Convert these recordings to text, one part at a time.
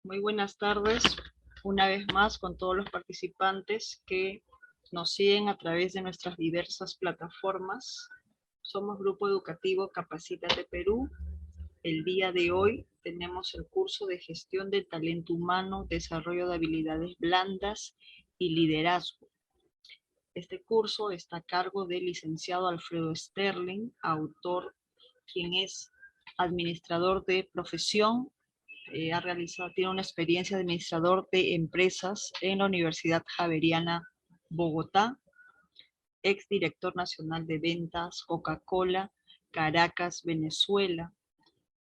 Muy buenas tardes, una vez más con todos los participantes que nos siguen a través de nuestras diversas plataformas. Somos Grupo Educativo Capacítate Perú. El día de hoy tenemos el curso de Gestión del Talento Humano, Desarrollo de Habilidades Blandas y Liderazgo. Este curso está a cargo del licenciado Alfredo Sterling, autor, quien es administrador de profesión. Tiene una experiencia de administrador de empresas en la Universidad Javeriana Bogotá, exdirector nacional de ventas Coca-Cola, Caracas, Venezuela.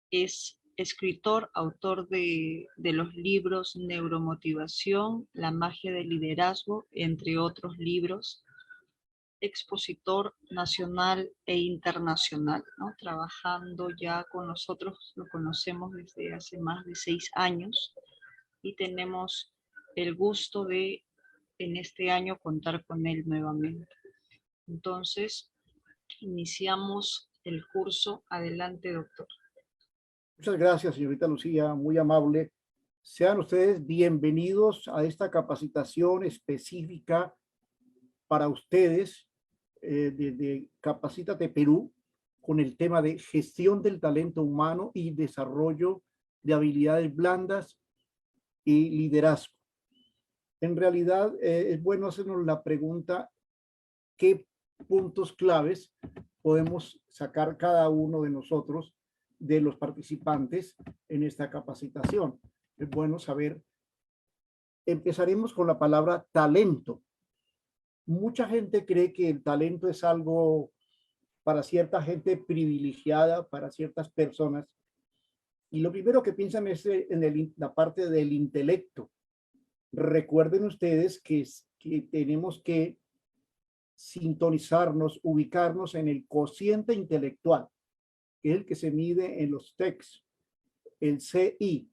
Es escritor, autor de los libros Neuromotivación, La magia del liderazgo, entre otros libros. Expositor nacional e internacional, ¿no? Trabajando ya con nosotros, lo conocemos desde hace más de 6 años y tenemos el gusto de en este año contar con él nuevamente. Entonces, iniciamos el curso. Adelante, doctor. Muchas gracias, señorita Lucía, muy amable. Sean ustedes bienvenidos a esta capacitación específica para ustedes de Capacítate Perú con el tema de gestión del talento humano y desarrollo de habilidades blandas y liderazgo. En realidad, es bueno hacernos la pregunta, ¿qué puntos claves podemos sacar cada uno de nosotros, de los participantes en esta capacitación? Es bueno saber. Empezaremos con la palabra talento. Mucha gente cree que el talento es algo para cierta gente privilegiada, para ciertas personas. Y lo primero que piensan es en la parte del intelecto. Recuerden ustedes que tenemos que sintonizarnos, ubicarnos en el cociente intelectual, que es el que se mide en los TECs, el CI.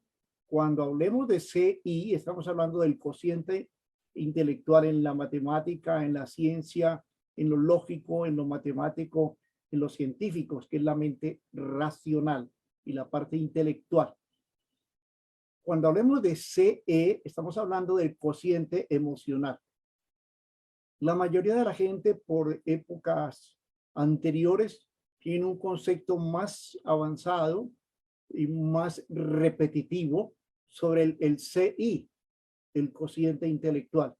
Cuando hablemos de CI, estamos hablando del cociente intelectual en la matemática, en la ciencia, en lo lógico, en lo matemático, en los científicos, que es la mente racional y la parte intelectual. Cuando hablemos de CE, estamos hablando del cociente emocional. La mayoría de la gente por épocas anteriores tiene un concepto más avanzado y más repetitivo sobre el CI, el cociente intelectual.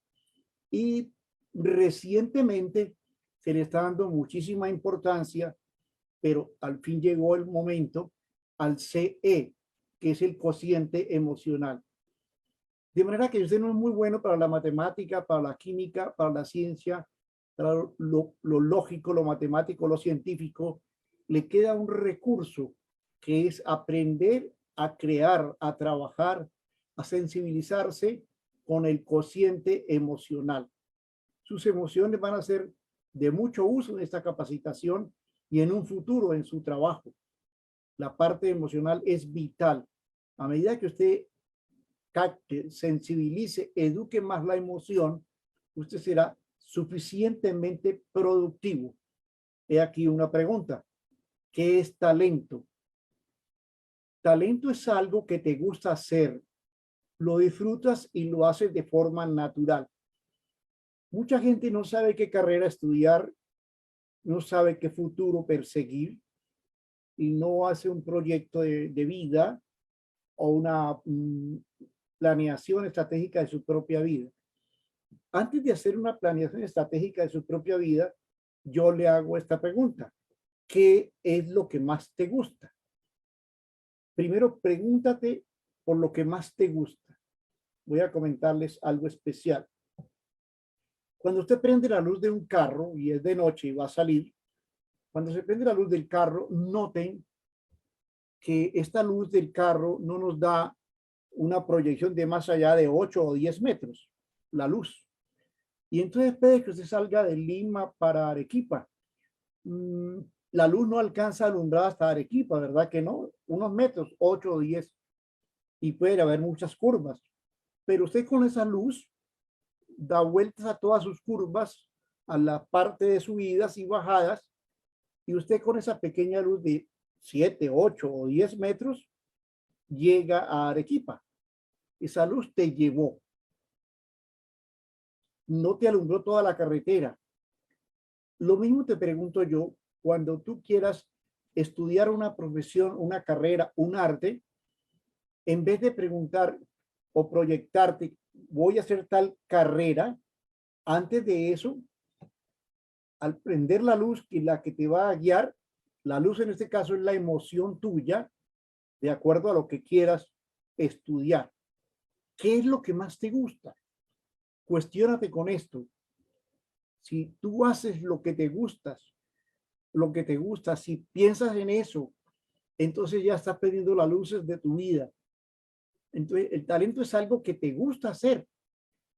Y recientemente se le está dando muchísima importancia, pero al fin llegó el momento al CE, que es el cociente emocional. De manera que usted no es muy bueno para la matemática, para la química, para la ciencia, para lo lógico, lo matemático, lo científico. Le queda un recurso que es aprender a crear, a trabajar, a sensibilizarse con el cociente emocional. Sus emociones van a ser de mucho uso en esta capacitación y en un futuro en su trabajo. La parte emocional es vital. A medida que usted capte, sensibilice, eduque más la emoción, usted será suficientemente productivo. He aquí una pregunta. ¿Qué es talento? Talento es algo que te gusta hacer, lo disfrutas y lo haces de forma natural. Mucha gente no sabe qué carrera estudiar, no sabe qué futuro perseguir y no hace un proyecto de vida o una planeación estratégica de su propia vida. Antes de hacer una planeación estratégica de su propia vida, yo le hago esta pregunta. ¿Qué es lo que más te gusta? Primero, pregúntate por lo que más te gusta. Voy a comentarles algo especial. Cuando usted prende la luz de un carro y es de noche y va a salir, cuando se prende la luz del carro, noten que esta luz del carro no nos da una proyección de más allá de 8 o 10 metros, la luz. Y entonces puede que usted salga de Lima para Arequipa. La luz no alcanza a alumbrar hasta Arequipa, ¿verdad que no? Unos metros, 8 o 10. Y puede haber muchas curvas. Pero usted con esa luz da vueltas a todas sus curvas, a la parte de subidas y bajadas, y usted con esa pequeña luz de 7, 8 o 10 metros llega a Arequipa. Esa luz te llevó, no te alumbró toda la carretera. Lo mismo te pregunto yo, cuando tú quieras estudiar una profesión, una carrera, un arte, en vez de preguntar o proyectarte, voy a hacer tal carrera, antes de eso, al prender la luz y la que te va a guiar, la luz en este caso es la emoción tuya, de acuerdo a lo que quieras estudiar. ¿Qué es lo que más te gusta? Cuestiónate con esto. Si tú haces lo que te gusta, si piensas en eso, entonces ya estás perdiendo las luces de tu vida. Entonces, el talento es algo que te gusta hacer,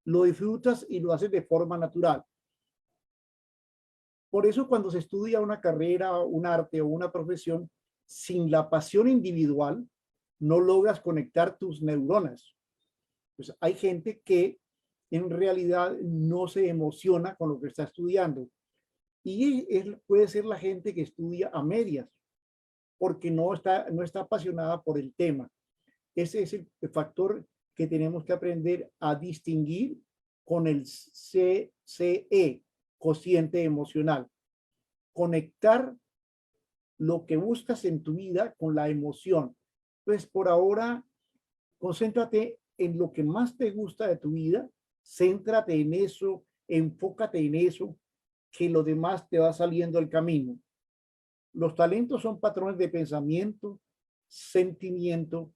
lo disfrutas y lo haces de forma natural. Por eso cuando se estudia una carrera, un arte o una profesión, sin la pasión individual, no logras conectar tus neuronas. Pues hay gente que en realidad no se emociona con lo que está estudiando. Y puede ser la gente que estudia a medias, porque no está apasionada por el tema. Ese es el factor que tenemos que aprender a distinguir con el CCE, cociente emocional. Conectar lo que buscas en tu vida con la emoción. Pues por ahora, concéntrate en lo que más te gusta de tu vida, céntrate en eso, enfócate en eso, que lo demás te va saliendo el camino. Los talentos son patrones de pensamiento, sentimiento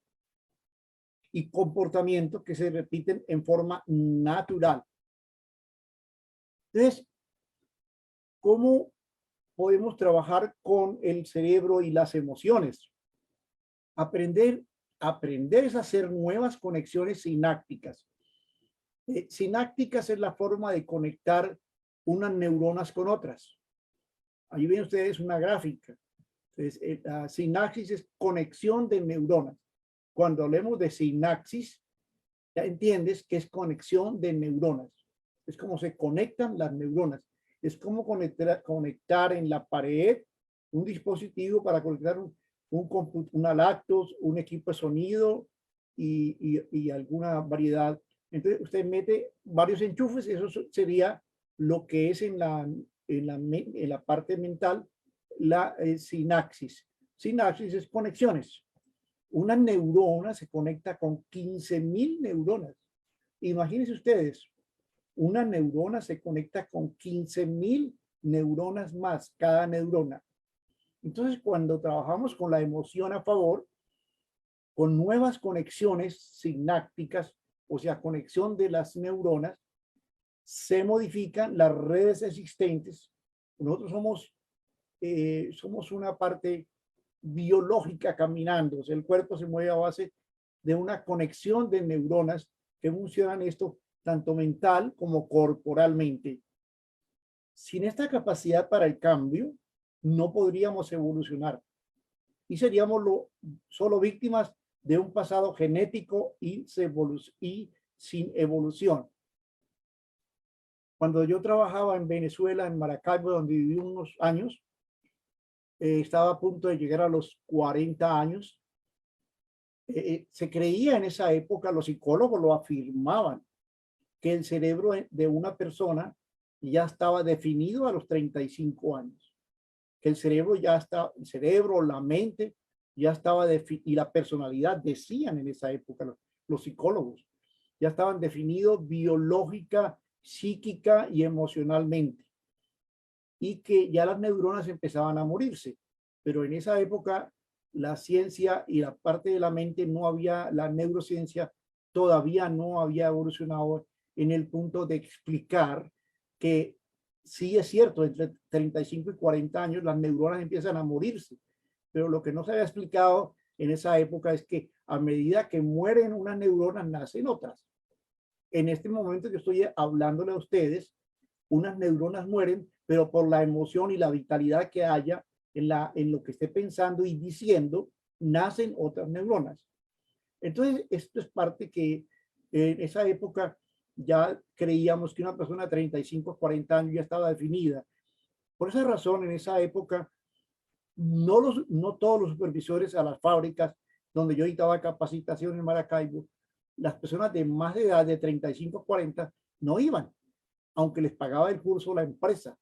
y comportamiento que se repiten en forma natural. Entonces, ¿cómo podemos trabajar con el cerebro y las emociones? Aprender es hacer nuevas conexiones sinápticas. Sinápticas es la forma de conectar unas neuronas con otras. Ahí ven ustedes una gráfica. Entonces, la sinapsis es conexión de neuronas. Cuando hablemos de sinapsis, ya entiendes que es conexión de neuronas. Es como se conectan las neuronas. Es como conectar en la pared un dispositivo para conectar una lactos, un equipo de sonido y alguna variedad. Entonces usted mete varios enchufes, eso sería lo que es en la parte mental la sinapsis. Sinapsis es conexiones. Una neurona se conecta con 15.000 neuronas. Imagínense ustedes, una neurona se conecta con 15.000 neuronas más cada neurona. Entonces, cuando trabajamos con la emoción a favor, con nuevas conexiones sinápticas, o sea, conexión de las neuronas, se modifican las redes existentes. Nosotros somos una parte biológica caminando. O sea, el cuerpo se mueve a base de una conexión de neuronas que funcionan esto tanto mental como corporalmente. Sin esta capacidad para el cambio, no podríamos evolucionar y seríamos solo víctimas de un pasado genético y sin evolución. Cuando yo trabajaba en Venezuela, en Maracaibo, donde viví unos años, estaba a punto de llegar a los 40 años. Se creía en esa época, los psicólogos lo afirmaban, que el cerebro de una persona ya estaba definido a los 35 años. Que el cerebro el cerebro, la mente, ya estaba y la personalidad, decían en esa época los psicólogos, ya estaban definidos biológica, psíquica y emocionalmente. Y que ya las neuronas empezaban a morirse. Pero en esa época la ciencia y la parte de la mente la neurociencia todavía no había evolucionado en el punto de explicar que sí es cierto, entre 35 y 40 años las neuronas empiezan a morirse. Pero lo que no se había explicado en esa época es que a medida que mueren unas neuronas, nacen otras. En este momento que estoy hablándole a ustedes, unas neuronas mueren, pero por la emoción y la vitalidad que haya en lo que esté pensando y diciendo, nacen otras neuronas. Entonces, esto es parte que en esa época ya creíamos que una persona de 35 a 40 años ya estaba definida. Por esa razón, en esa época, no todos los supervisores a las fábricas donde yo dictaba capacitación en Maracaibo las personas de más de edad, de 35 a 40, no iban, aunque les pagaba el curso la empresa.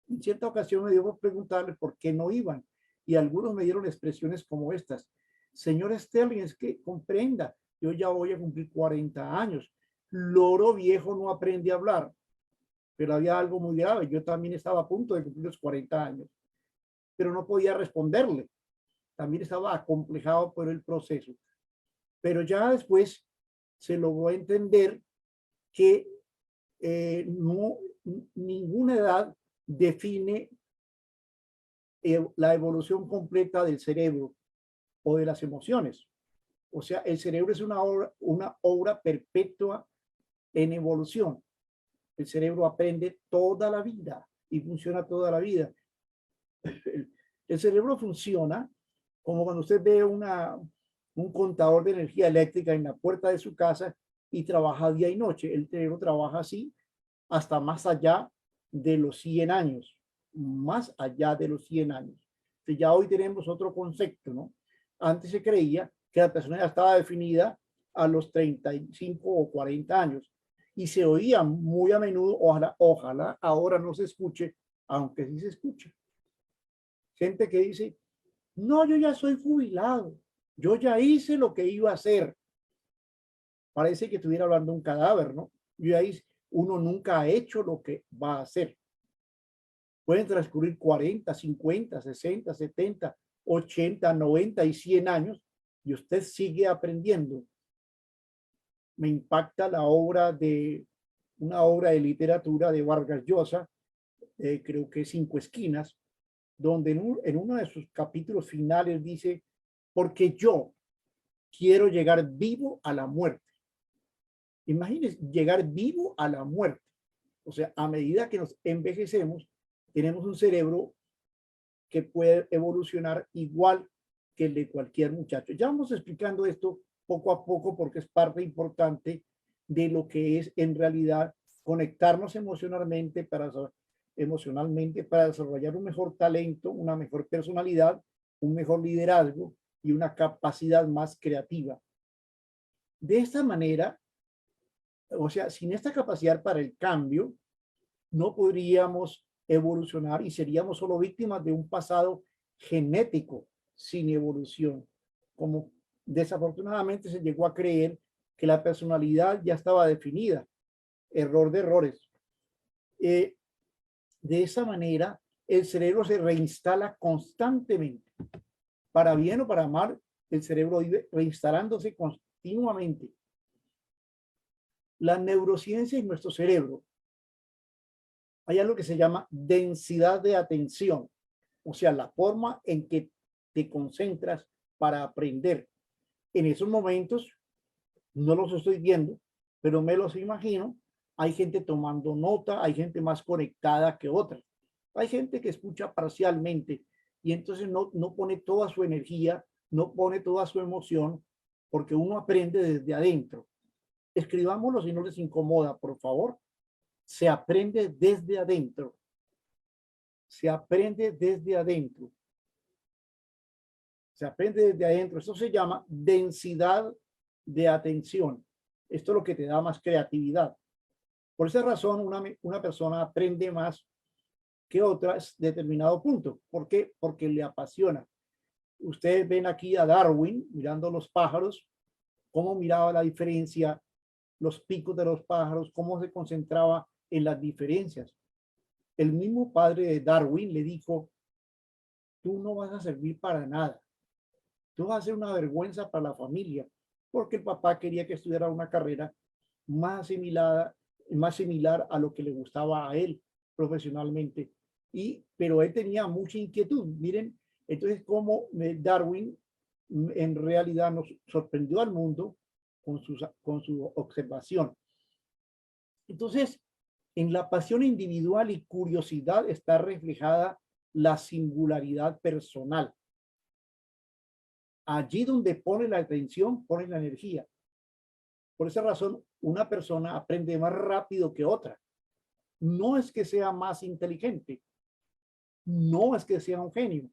En cierta ocasión me dio por preguntarles por qué no iban, y algunos me dieron expresiones como estas: señor Sterling, es que comprenda, yo ya voy a cumplir 40 años, loro viejo no aprende a hablar. Pero había algo muy grave, yo también estaba a punto de cumplir los 40 años, pero no podía responderle, también estaba acomplejado por el proceso. Pero ya después se logró entender que no, ninguna edad define la evolución completa del cerebro o de las emociones. O sea, el cerebro es una obra perpetua en evolución. El cerebro aprende toda la vida y funciona toda la vida. El cerebro funciona como cuando usted ve un contador de energía eléctrica en la puerta de su casa y trabaja día y noche. El cerebro trabaja así hasta más allá de los 100 años, más allá de los 100 años. Entonces ya hoy tenemos otro concepto, ¿no? Antes se creía que la persona ya estaba definida a los 35 o 40 años y se oía muy a menudo, ojalá ahora no se escuche, aunque sí se escucha. Gente que dice, no, yo ya soy jubilado, yo ya hice lo que iba a hacer. Parece que estuviera hablando un cadáver, ¿no? Yo ya hice, uno nunca ha hecho lo que va a hacer. Pueden transcurrir 40, 50, 60, 70, 80, 90 y 100 años y usted sigue aprendiendo. Me impacta una obra de literatura de Vargas Llosa, creo que Cinco Esquinas, donde en uno de sus capítulos finales dice, porque yo quiero llegar vivo a la muerte. Imagínense, llegar vivo a la muerte. O sea, a medida que nos envejecemos, tenemos un cerebro que puede evolucionar igual que el de cualquier muchacho. Ya vamos explicando esto poco a poco porque es parte importante de lo que es en realidad conectarnos emocionalmente para desarrollar un mejor talento, una mejor personalidad, un mejor liderazgo y una capacidad más creativa. De esta manera, o sea, sin esta capacidad para el cambio, no podríamos evolucionar y seríamos solo víctimas de un pasado genético sin evolución. Como desafortunadamente se llegó a creer que la personalidad ya estaba definida. Error de errores. De esa manera, el cerebro se reinstala constantemente. Para bien o para mal, el cerebro vive reinstalándose continuamente. La neurociencia en nuestro cerebro, hay algo que se llama densidad de atención, o sea, la forma en que te concentras para aprender. En esos momentos, no los estoy viendo, pero me los imagino, hay gente tomando nota, hay gente más conectada que otra. Hay gente que escucha parcialmente y entonces no pone toda su energía, no pone toda su emoción, porque uno aprende desde adentro. Escribámoslo si no les incomoda, por favor. Se aprende desde adentro. Se aprende desde adentro. Se aprende desde adentro. Eso se llama densidad de atención. Esto es lo que te da más creatividad. Por esa razón, una persona aprende más que otras determinado punto. ¿Por qué? Porque le apasiona. Ustedes ven aquí a Darwin mirando los pájaros, cómo miraba la diferencia, los picos de los pájaros, cómo se concentraba en las diferencias. El mismo padre de Darwin le dijo, tú no vas a servir para nada. Tú vas a ser una vergüenza para la familia, porque el papá quería que estudiara una carrera más similar a lo que le gustaba a él profesionalmente. Pero él tenía mucha inquietud. Miren, entonces cómo Darwin en realidad nos sorprendió al mundo con su observación. Entonces, en la pasión individual y curiosidad está reflejada la singularidad personal. Allí donde pone la atención, pone la energía. Por esa razón, una persona aprende más rápido que otra. No es que sea más inteligente, no es que sea un genio.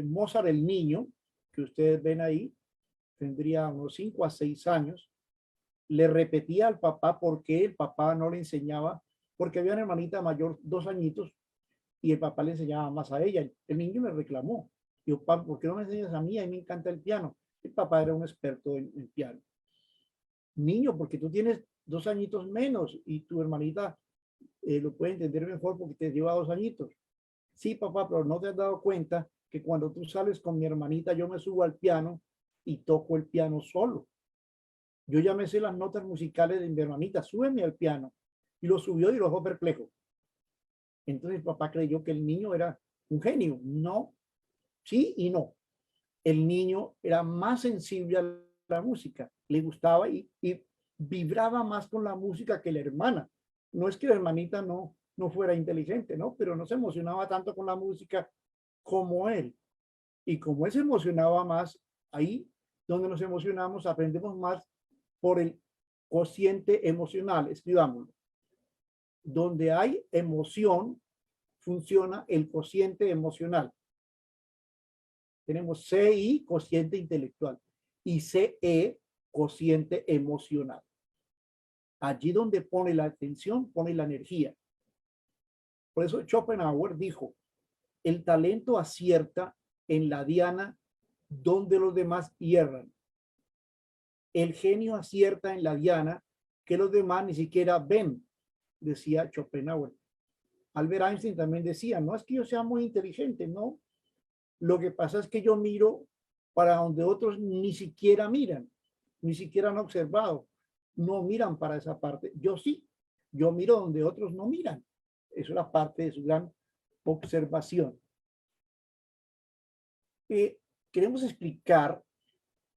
Mozart el niño, que ustedes ven ahí, tendría unos 5 a 6 años, le repetía al papá por qué el papá no le enseñaba, porque había una hermanita mayor, 2 añitos, y el papá le enseñaba más a ella. El niño le reclamó. Dijo, papá, ¿por qué no me enseñas a mí? A mí me encanta el piano. El papá era un experto en piano. Niño, porque tú tienes 2 añitos menos y tu hermanita lo puede entender mejor porque te lleva 2 añitos. Sí, papá, pero no te has dado cuenta que cuando tú sales con mi hermanita, yo me subo al piano y toco el piano solo. Yo ya me sé las notas musicales de mi hermanita, súbeme al piano. Y lo subió y lo dejó perplejo. Entonces el papá creyó que el niño era un genio. No, sí y no. El niño era más sensible a la música, le gustaba y vibraba más con la música que la hermana. No es que la hermanita no fuera inteligente, ¿no? Pero no se emocionaba tanto con la música como él. Y como él se emocionaba más, ahí donde nos emocionamos, aprendemos más por el cociente emocional. Escribámoslo. Donde hay emoción, funciona el cociente emocional. Tenemos CI, cociente intelectual, y CE, cociente emocional. Allí donde pone la atención, pone la energía. Por eso Schopenhauer dijo, el talento acierta en la diana donde los demás hierran. El genio acierta en la diana que los demás ni siquiera ven, decía Schopenhauer. Albert Einstein también decía, no es que yo sea muy inteligente, no. Lo que pasa es que yo miro para donde otros ni siquiera miran, ni siquiera han observado, no miran para esa parte. Yo sí, yo miro donde otros no miran. Eso es la parte de su gran observación. Queremos explicar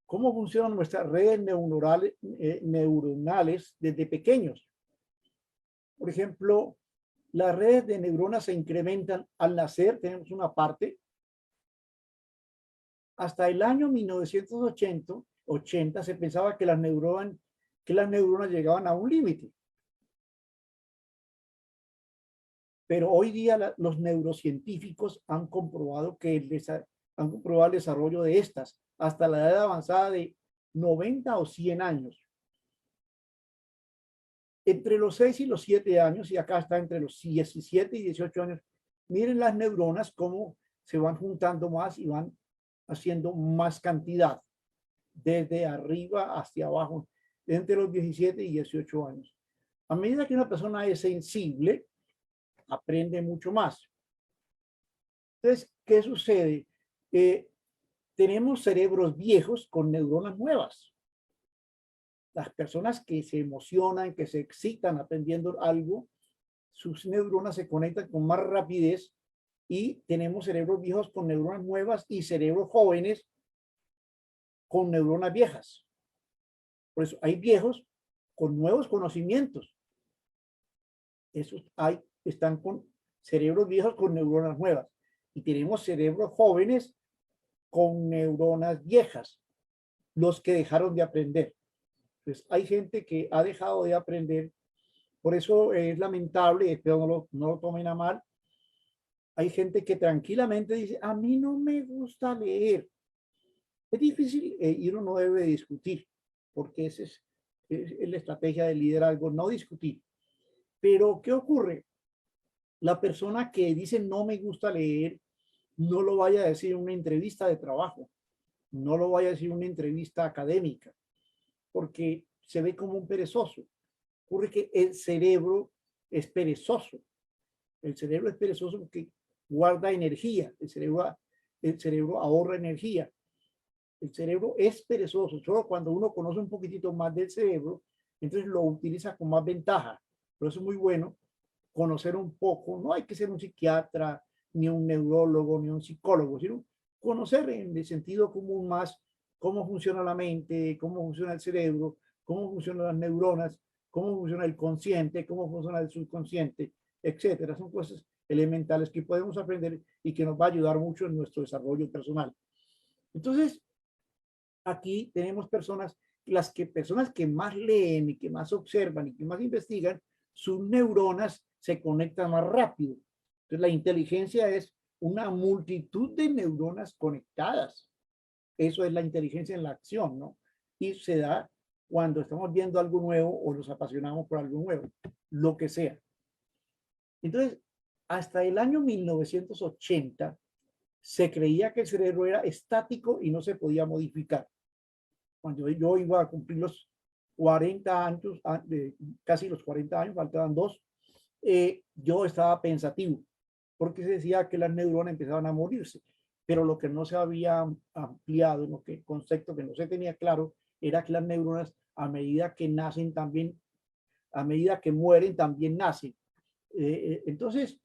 cómo funcionan nuestras redes neuronales desde pequeños. Por ejemplo, las redes de neuronas se incrementan al nacer, tenemos una parte. Hasta el año 1980 se pensaba que las neuronas llegaban a un límite. Pero hoy día los neurocientíficos han comprobado el desarrollo de estas hasta la edad avanzada de 90 o 100 años. Entre los 6 y los 7 años, y acá está entre los 17 y 18 años, miren las neuronas cómo se van juntando más y van haciendo más cantidad, desde arriba hacia abajo, entre los 17 y 18 años. A medida que una persona es sensible, aprende mucho más. Entonces, ¿qué sucede? Tenemos cerebros viejos con neuronas nuevas. Las personas que se emocionan, que se excitan aprendiendo algo, sus neuronas se conectan con más rapidez y tenemos cerebros viejos con neuronas nuevas y cerebros jóvenes con neuronas viejas. Por eso hay viejos con nuevos conocimientos. Esos están con cerebros viejos con neuronas nuevas. Y tenemos cerebros jóvenes con neuronas viejas, los que dejaron de aprender. Pues hay gente que ha dejado de aprender. Por eso es lamentable, espero no lo tomen a mal. Hay gente que tranquilamente dice, a mí no me gusta leer. Es difícil y uno no debe discutir, porque esa es la estrategia del liderazgo, no discutir. Pero, ¿qué ocurre? La persona que dice no me gusta leer, no lo vaya a decir en una entrevista de trabajo, no lo vaya a decir en una entrevista académica, porque se ve como un perezoso. Ocurre que el cerebro es perezoso. El cerebro es perezoso porque guarda energía. El cerebro ahorra energía. El cerebro es perezoso. Solo cuando uno conoce un poquitito más del cerebro, entonces lo utiliza con más ventaja. Por eso es muy bueno conocer un poco. No hay que ser un psiquiatra, ni un neurólogo, ni un psicólogo, sino conocer en el sentido común más cómo funciona la mente, cómo funciona el cerebro, cómo funcionan las neuronas, cómo funciona el consciente, cómo funciona el subconsciente, etcétera. Son cosas elementales que podemos aprender y que nos va a ayudar mucho en nuestro desarrollo personal. Entonces, aquí tenemos personas que más leen y que más observan y que más investigan, sus neuronas se conectan más rápido. Entonces, la inteligencia es una multitud de neuronas conectadas. Eso es la inteligencia en la acción, ¿no? Y se da cuando estamos viendo algo nuevo o nos apasionamos por algo nuevo, lo que sea. Entonces, hasta el año 1980 se creía que el cerebro era estático y no se podía modificar. Cuando yo iba a cumplir los 40 años, casi los 40 años, faltaban 2, yo estaba pensativo, porque se decía que las neuronas empezaban a morirse, pero lo que no se había ampliado, lo que el concepto que no se tenía claro, era que las neuronas a medida que nacen también, a medida que mueren también nacen. Entonces,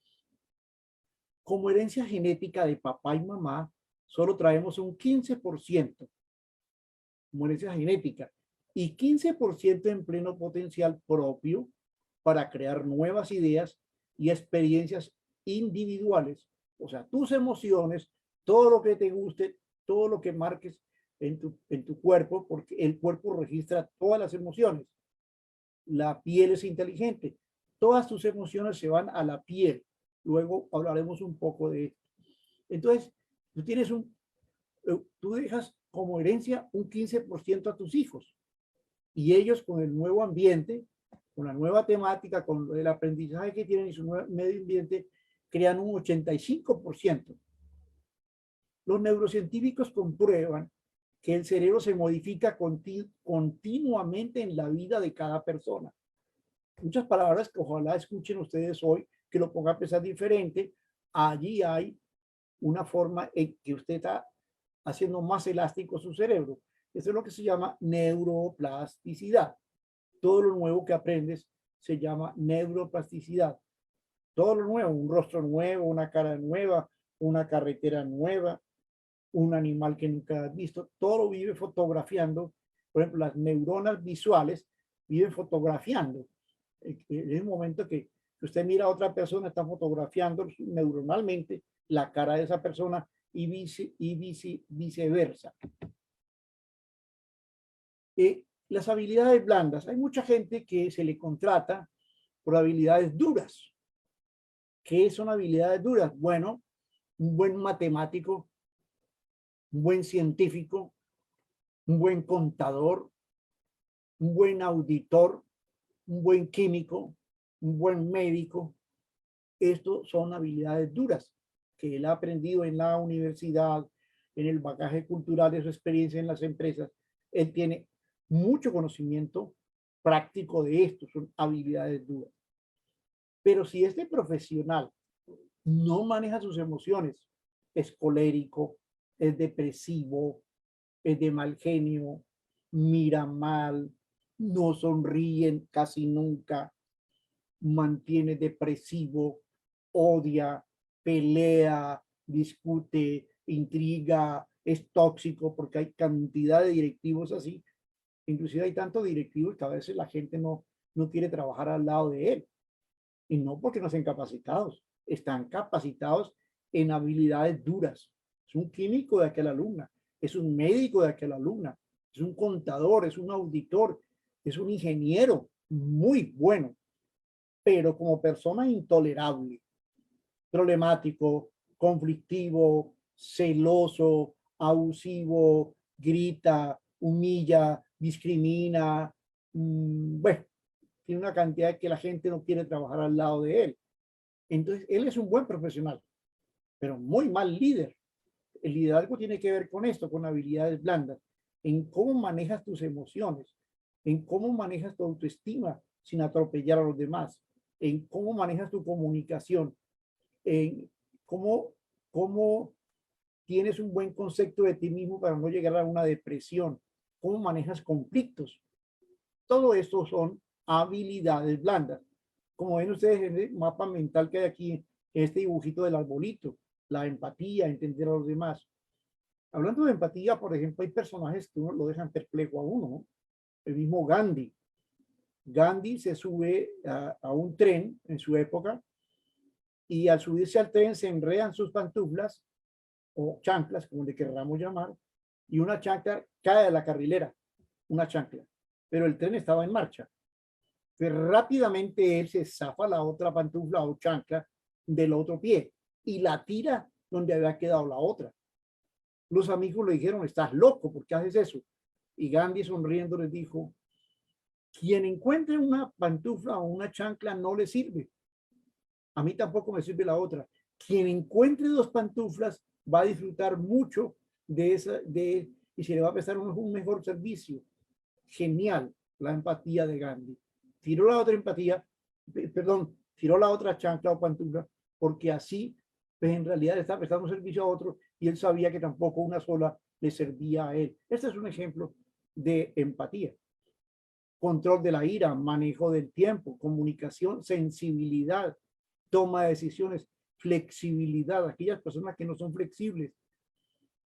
como herencia genética de papá y mamá, solo traemos un 15% como herencia genética y 15% en pleno potencial propio para crear nuevas ideas y experiencias individuales. O sea, tus emociones, todo lo que te guste, todo lo que marques en tu cuerpo, porque el cuerpo registra todas las emociones. La piel es inteligente. Todas tus emociones se van a la piel. Luego hablaremos un poco de esto. Entonces, tú dejas como herencia un 15% a tus hijos y ellos con el nuevo ambiente, con la nueva temática, con el aprendizaje que tienen y su nuevo medio ambiente, crean un 85%. Los neurocientíficos comprueban que el cerebro se modifica continuamente en la vida de cada persona. Muchas palabras que ojalá escuchen ustedes hoy, que lo pongan a pensar diferente. Allí hay una forma en que usted está haciendo más elástico su cerebro. Eso es lo que se llama neuroplasticidad. Todo lo nuevo que aprendes se llama neuroplasticidad. Todo lo nuevo, un rostro nuevo, una cara nueva, una carretera nueva, un animal que nunca has visto, todo lo vive fotografiando. Por ejemplo, las neuronas visuales viven fotografiando. En el momento que usted mira a otra persona, está fotografiando neuronalmente la cara de esa persona y viceversa. Las habilidades blandas. Hay mucha gente que se le contrata por habilidades duras. ¿Qué son habilidades duras? Bueno, un buen matemático, un buen científico, un buen contador, un buen auditor, un buen químico, un buen médico. Estos son habilidades duras que él ha aprendido en la universidad, en el bagaje cultural de su experiencia en las empresas. Él tiene mucho conocimiento práctico de esto, son habilidades duras. Pero si este profesional no maneja sus emociones, es colérico, es depresivo, es de mal genio, mira mal, no sonríen casi nunca, mantiene depresivo, odia, pelea, discute, intriga, es tóxico, porque hay cantidad de directivos así. Inclusive hay tantos directivos que a veces la gente no quiere trabajar al lado de él. Y no porque no estén capacitados, están capacitados en habilidades duras. Es un químico de aquella alumna, es un médico de aquella alumna, es un contador, es un auditor, es un ingeniero muy bueno, pero como persona intolerable, problemático, conflictivo, celoso, abusivo, grita, humilla, discrimina, bueno, tiene una cantidad que la gente no quiere trabajar al lado de él. Entonces, él es un buen profesional, pero muy mal líder. El liderazgo tiene que ver con esto, con habilidades blandas, en cómo manejas tus emociones, en cómo manejas tu autoestima sin atropellar a los demás, en cómo manejas tu comunicación, en cómo tienes un buen concepto de ti mismo para no llegar a una depresión, cómo manejas conflictos. Todo esto son habilidades blandas. Como ven ustedes en el mapa mental que hay aquí, en este dibujito del arbolito, la empatía, entender a los demás. Hablando de empatía, por ejemplo, hay personajes que uno lo dejan perplejo a uno, ¿no? El mismo Gandhi. Gandhi se sube a un tren en su época y al subirse al tren se enredan sus pantuflas o chanclas, como le querramos llamar, y una chancla cae de la carrilera, una chancla, pero el tren estaba en marcha. Pero rápidamente él se zafa la otra pantufla o chancla del otro pie y la tira donde había quedado la otra. Los amigos le dijeron, estás loco, ¿por qué haces eso? Y Gandhi sonriendo les dijo, quien encuentre una pantufla o una chancla no le sirve. A mí tampoco me sirve la otra. Quien encuentre dos pantuflas va a disfrutar mucho de esa, y se le va a prestar un mejor servicio. Genial la empatía de Gandhi. Tiró la otra empatía, perdón, tiró la otra chancla o pantufla, porque así, pues en realidad está prestando un servicio a otro y él sabía que tampoco una sola le servía a él. Este es un ejemplo de empatía. Control de la ira, manejo del tiempo, comunicación, sensibilidad, toma de decisiones, flexibilidad. Aquellas personas que no son flexibles,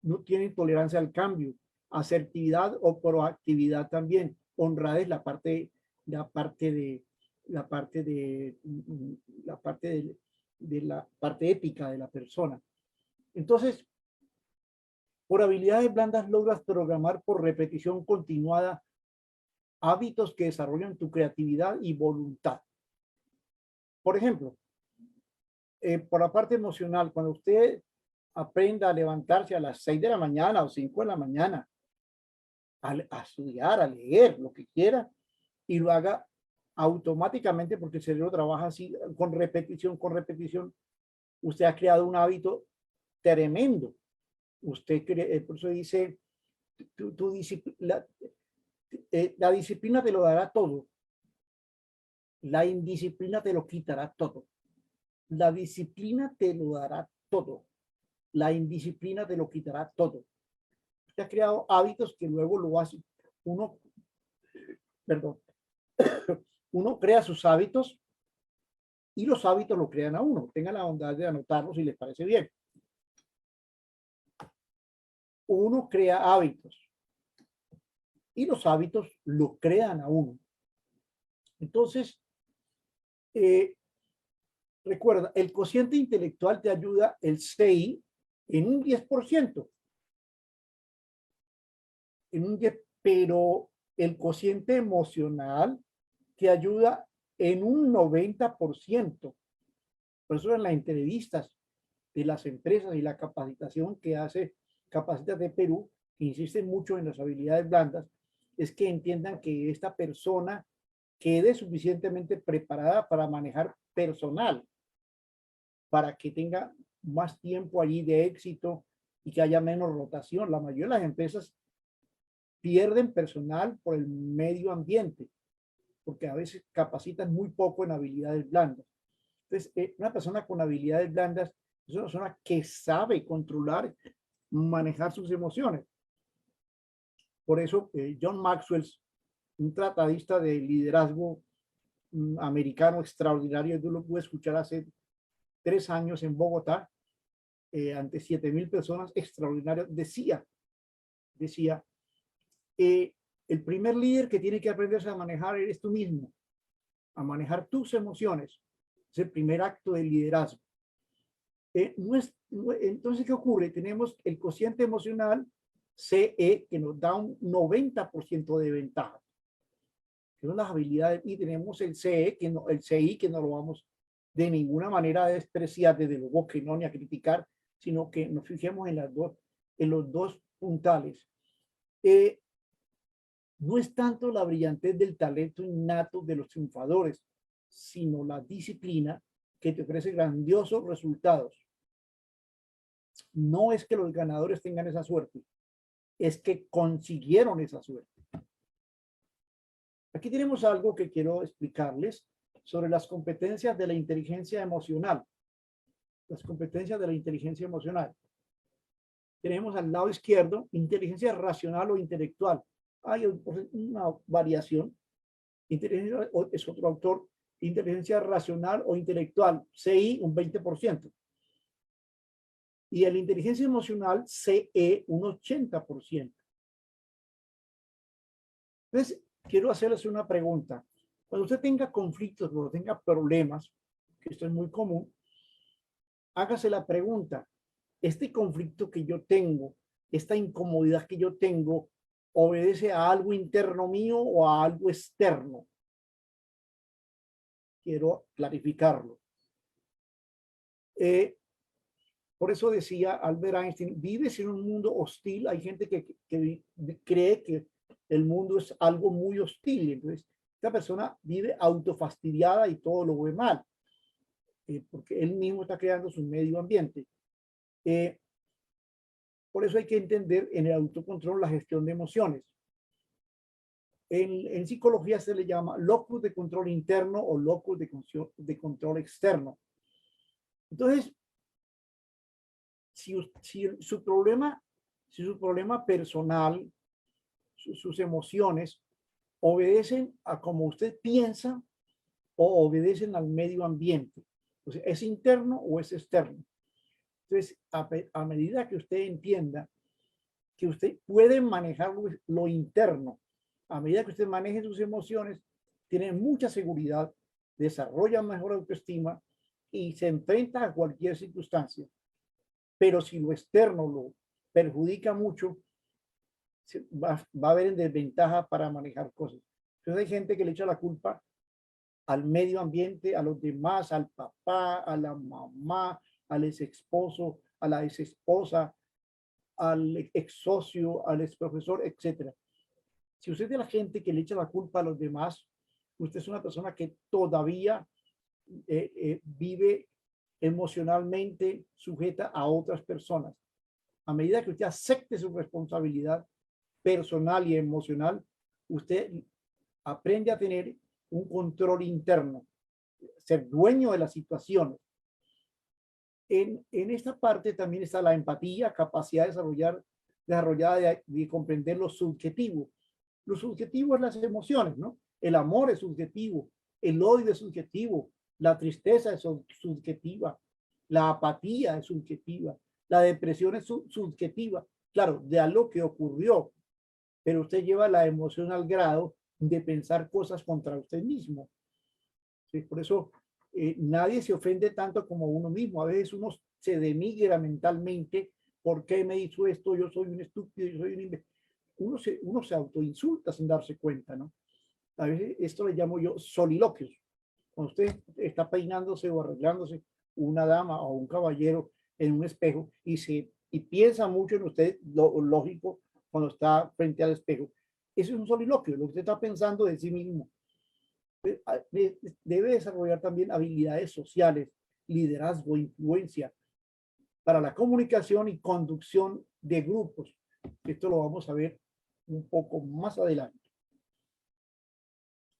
no tienen tolerancia al cambio, asertividad o proactividad también, honradez, la parte de la parte ética de la persona. Entonces, por habilidades blandas logras programar por repetición continuada hábitos que desarrollan tu creatividad y voluntad. Por ejemplo, por la parte emocional, cuando usted aprenda a levantarse a las 6 de la mañana o 5 de la mañana, a estudiar, a leer, lo que quiera, y lo haga automáticamente porque el cerebro trabaja así, con repetición, usted ha creado un hábito tremendo. Usted cree, por eso dice, la disciplina te lo dará todo. La indisciplina te lo quitará todo. La disciplina te lo dará todo. La indisciplina te lo quitará todo. Usted ha creado hábitos que luego lo hace. Uno crea sus hábitos y los hábitos lo crean a uno. Tenga la bondad de anotarlos si les parece bien. Uno crea hábitos y los hábitos lo crean a uno. Entonces, recuerda, el cociente intelectual te ayuda, el CI, en un 10%. Pero el cociente emocional te ayuda en un 90%. Por eso en las entrevistas de las empresas y la capacitación que hace Capacítate Perú, que insiste mucho en las habilidades blandas, es que entiendan que esta persona quede suficientemente preparada para manejar personal, para que tenga más tiempo allí de éxito y que haya menos rotación. La mayoría de las empresas pierden personal por el medio ambiente, porque a veces capacitan muy poco en habilidades blandas. Entonces, una persona con habilidades blandas es una persona que sabe controlar, manejar sus emociones. Por eso, John Maxwell, un tratadista de liderazgo americano extraordinario, yo lo pude escuchar hace 3 años en Bogotá, ante 7,000 personas, extraordinario, decía, el primer líder que tiene que aprenderse a manejar eres tú mismo, a manejar tus emociones. Es el primer acto de liderazgo. Entonces, ¿qué ocurre? Tenemos el cociente emocional, CE, que nos da un 90% de ventaja. Que son las habilidades, y tenemos el CE, el CI, que no lo vamos de ninguna manera a despreciar, desde luego que no, ni a criticar, sino que nos fijemos en los dos puntales. No es tanto la brillantez del talento innato de los triunfadores, sino la disciplina que te ofrece grandiosos resultados. No es que los ganadores tengan esa suerte, es que consiguieron esa suerte. Aquí tenemos algo que quiero explicarles sobre las competencias de la inteligencia emocional. Las competencias de la inteligencia emocional. Tenemos al lado izquierdo inteligencia racional o intelectual. Hay una variación. Inteligencia es otro autor. Inteligencia racional o intelectual, CI, un 20%. Y la inteligencia emocional, CE, un 80%. Entonces, quiero hacerles una pregunta. Cuando usted tenga conflictos, cuando tenga problemas, que esto es muy común, hágase la pregunta, ¿este conflicto que yo tengo, esta incomodidad que yo tengo, obedece a algo interno mío o a algo externo? Quiero clarificarlo. Por eso decía Albert Einstein, vives en un mundo hostil. Hay gente que cree que el mundo es algo muy hostil. Entonces, esta persona vive autofastidiada y todo lo ve mal, porque él mismo está creando su medio ambiente. Por eso hay que entender en el autocontrol la gestión de emociones. En psicología se le llama locus de control interno o locus de control externo. Entonces, si su problema personal, sus emociones, obedecen a como usted piensa o obedecen al medio ambiente. Entonces, ¿es interno o es externo? Entonces, a medida que usted entienda que usted puede manejar lo interno, a medida que usted maneje sus emociones, tiene mucha seguridad, desarrolla mejor autoestima y se enfrenta a cualquier circunstancia. Pero si lo externo lo perjudica mucho, va a haber en desventaja para manejar cosas. Entonces hay gente que le echa la culpa al medio ambiente, a los demás, al papá, a la mamá, al ex esposo, a la ex esposa, al ex socio, al ex profesor, etc. Si usted es de la gente que le echa la culpa a los demás, usted es una persona que todavía vive emocionalmente sujeta a otras personas. A medida que usted acepte su responsabilidad personal y emocional, usted aprende a tener un control interno, ser dueño de las situaciones. En esta parte también está la empatía, capacidad desarrollada de comprender lo subjetivo. Lo subjetivo es las emociones, ¿no? El amor es subjetivo, el odio es subjetivo, la tristeza es subjetiva, la apatía es subjetiva, la depresión es subjetiva. Claro, de algo que ocurrió, pero usted lleva la emoción al grado de pensar cosas contra usted mismo. ¿Sí? Por eso nadie se ofende tanto como uno mismo. A veces uno se denigra mentalmente. ¿Por qué me hizo esto? Yo soy un estúpido, yo soy un imbécil. Uno se autoinsulta sin darse cuenta, ¿no? A veces esto le llamo yo soliloquios. Cuando usted está peinándose o arreglándose, una dama o un caballero en un espejo y piensa mucho en usted, lo lógico, cuando está frente al espejo. Eso es un soliloquio, lo que usted está pensando de sí mismo. Debe desarrollar también habilidades sociales, liderazgo, influencia para la comunicación y conducción de grupos. Esto lo vamos a ver un poco más adelante.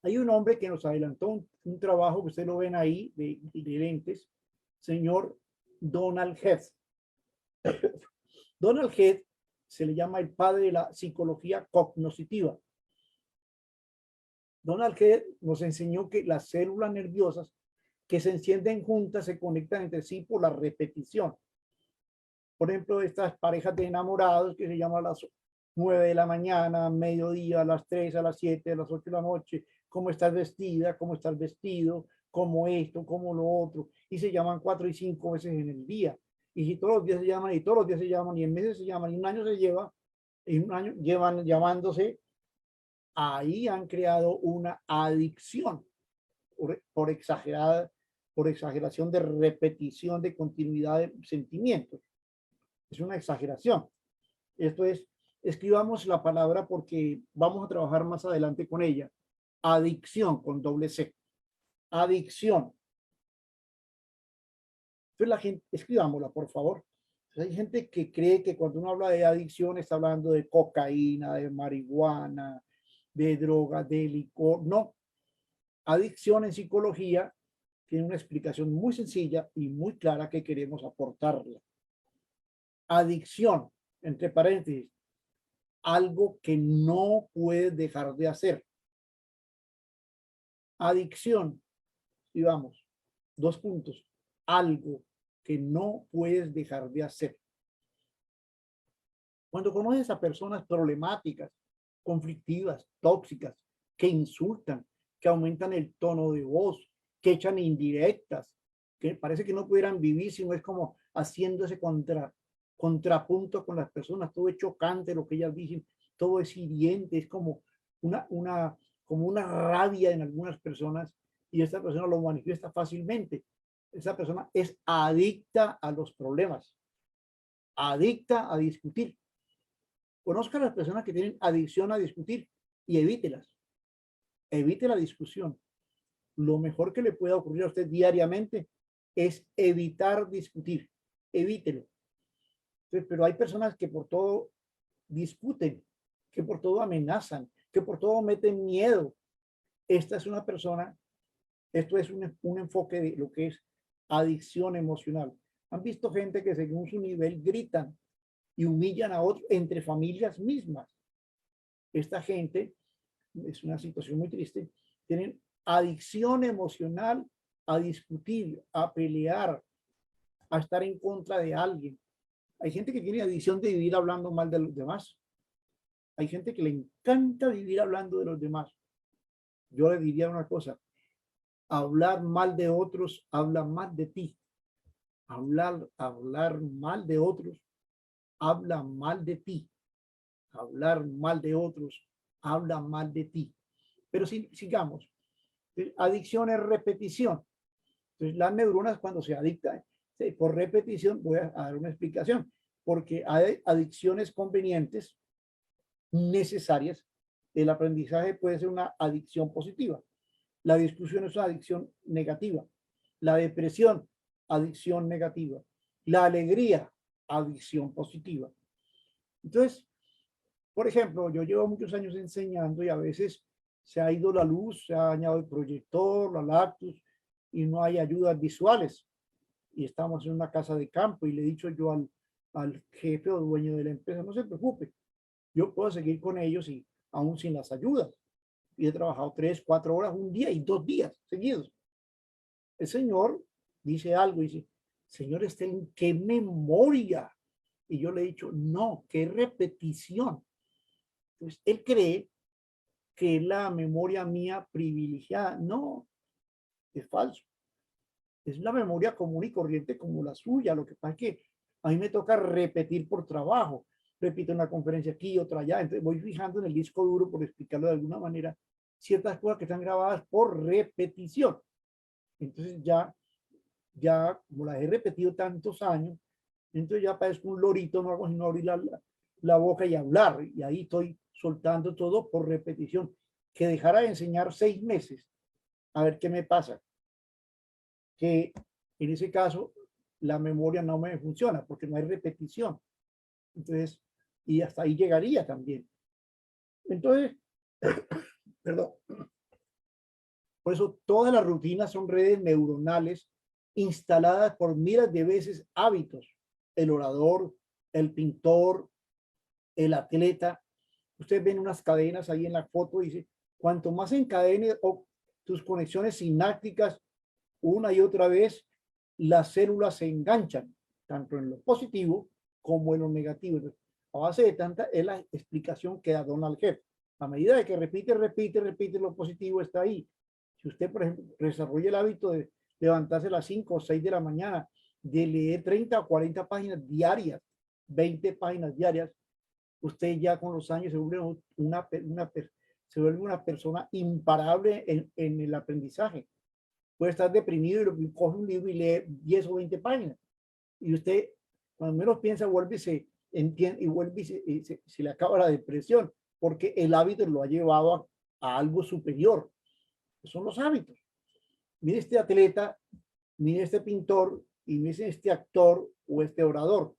Hay un hombre que nos adelantó un trabajo que ustedes lo ven ahí de lentes, señor Donald Heath. Donald Heath se le llama el padre de la psicología cognoscitiva. Donald Heath nos enseñó que las células nerviosas que se encienden juntas se conectan entre sí por la repetición. Por ejemplo, estas parejas de enamorados que se llaman a las 9 de la mañana, mediodía, a las 3, a las 7, a las 8 de la noche, cómo estás vestida, cómo estás vestido, cómo esto, cómo lo otro, y se llaman 4 y 5 veces en el día. Y si todos los días se llaman, y todos los días se llaman, y en meses se llaman, y un año se lleva, y un año llevan llamándose, ahí han creado una adicción por exageración de repetición, de continuidad de sentimientos. Es una exageración. Esto es, escribamos la palabra porque vamos a trabajar más adelante con ella. Adicción con doble C. Adicción. Entonces la gente, escribámosla, por favor. Entonces, hay gente que cree que cuando uno habla de adicción está hablando de cocaína, de marihuana, de droga, de licor. No. Adicción en psicología tiene una explicación muy sencilla y muy clara que queremos aportarle. Adicción, entre paréntesis, algo que no puedes dejar de hacer. Adicción, y vamos, 2 puntos, algo que no puedes dejar de hacer. Cuando conoces a personas problemáticas, conflictivas, tóxicas, que insultan, que aumentan el tono de voz, que echan indirectas, que parece que no pudieran vivir, sino es como haciendo ese contrapunto con las personas, todo es chocante lo que ellas dicen, todo es hiriente, es como como una rabia en algunas personas y esta persona lo manifiesta fácilmente. Esa persona es adicta a los problemas. adicta a discutir. Conozca a las personas que tienen adicción a discutir y evítelas. Evite la discusión. Lo mejor que le pueda ocurrir a usted diariamente es evitar discutir. Evítelo. Entonces, pero hay personas que por todo discuten, que por todo amenazan, que por todo meten miedo. Esta es una persona, esto es un enfoque de lo que es adicción emocional. Han visto gente que según su nivel gritan y humillan a otros entre familias mismas. Esta gente, es una situación muy triste, tienen adicción emocional a discutir, a pelear, a estar en contra de alguien. Hay gente que tiene adicción de vivir hablando mal de los demás. Hay gente que le encanta vivir hablando de los demás. Yo le diría una cosa, hablar mal de otros habla mal de ti. Hablar mal de otros habla mal de ti. Hablar mal de otros habla mal de ti. Pero sigamos. Adicción es repetición. Entonces, las neuronas cuando se adictan por repetición, voy a dar una explicación, porque hay adicciones convenientes, necesarias. El aprendizaje puede ser una adicción positiva. La discusión es una adicción negativa. La depresión, adicción negativa. La alegría, adicción positiva. Entonces, por ejemplo, yo llevo muchos años enseñando y a veces se ha ido la luz, se ha dañado el proyector, la lactus y no hay ayudas visuales. Y estamos en una casa de campo y le he dicho yo al jefe o dueño de la empresa, no se preocupe, yo puedo seguir con ellos y aún sin las ayudas. Y he trabajado 3, 4 horas un día y 2 días seguidos. El señor dice algo, dice, señor Estelín, qué memoria. Y yo le he dicho, no, qué repetición. Pues él cree que es la memoria mía privilegiada. No, es falso. Es la memoria común y corriente como la suya. Lo que pasa es que a mí me toca repetir por trabajo. Repito una conferencia aquí, otra allá. Entonces voy fijando en el disco duro, por explicarlo de alguna manera, ciertas cosas que están grabadas por repetición. Entonces ya como las he repetido tantos años, entonces ya parezco un lorito, no hago sino abrir la boca y hablar. Y ahí estoy soltando todo por repetición. Que dejara de enseñar 6 meses, a ver qué me pasa. Que en ese caso la memoria no me funciona porque no hay repetición. Entonces, y hasta ahí llegaría también. Entonces, perdón. Por eso todas las rutinas son redes neuronales instaladas por miles de veces hábitos. El orador, el pintor, el atleta. Ustedes ven unas cadenas ahí en la foto y dice, cuanto más encadenes o tus conexiones sinápticas una y otra vez, las células se enganchan, tanto en lo positivo como en lo negativo. Entonces, a base de tanta es la explicación que da Donald Hebb. A medida de que repite lo positivo está ahí. Si usted, por ejemplo, desarrolla el hábito de levantarse a las 5 o 6 de la mañana, de leer 30 o 40 páginas diarias, 20 páginas diarias, usted ya con los años se vuelve una persona imparable en el aprendizaje. Puede estar deprimido y coge un libro y lee 10 o 20 páginas. Y usted, cuando menos piensa, vuelve y se entiende y vuelve y se le acaba la depresión, porque el hábito lo ha llevado a algo superior. Son los hábitos. Mire este atleta, mire este pintor y mire este actor o este orador.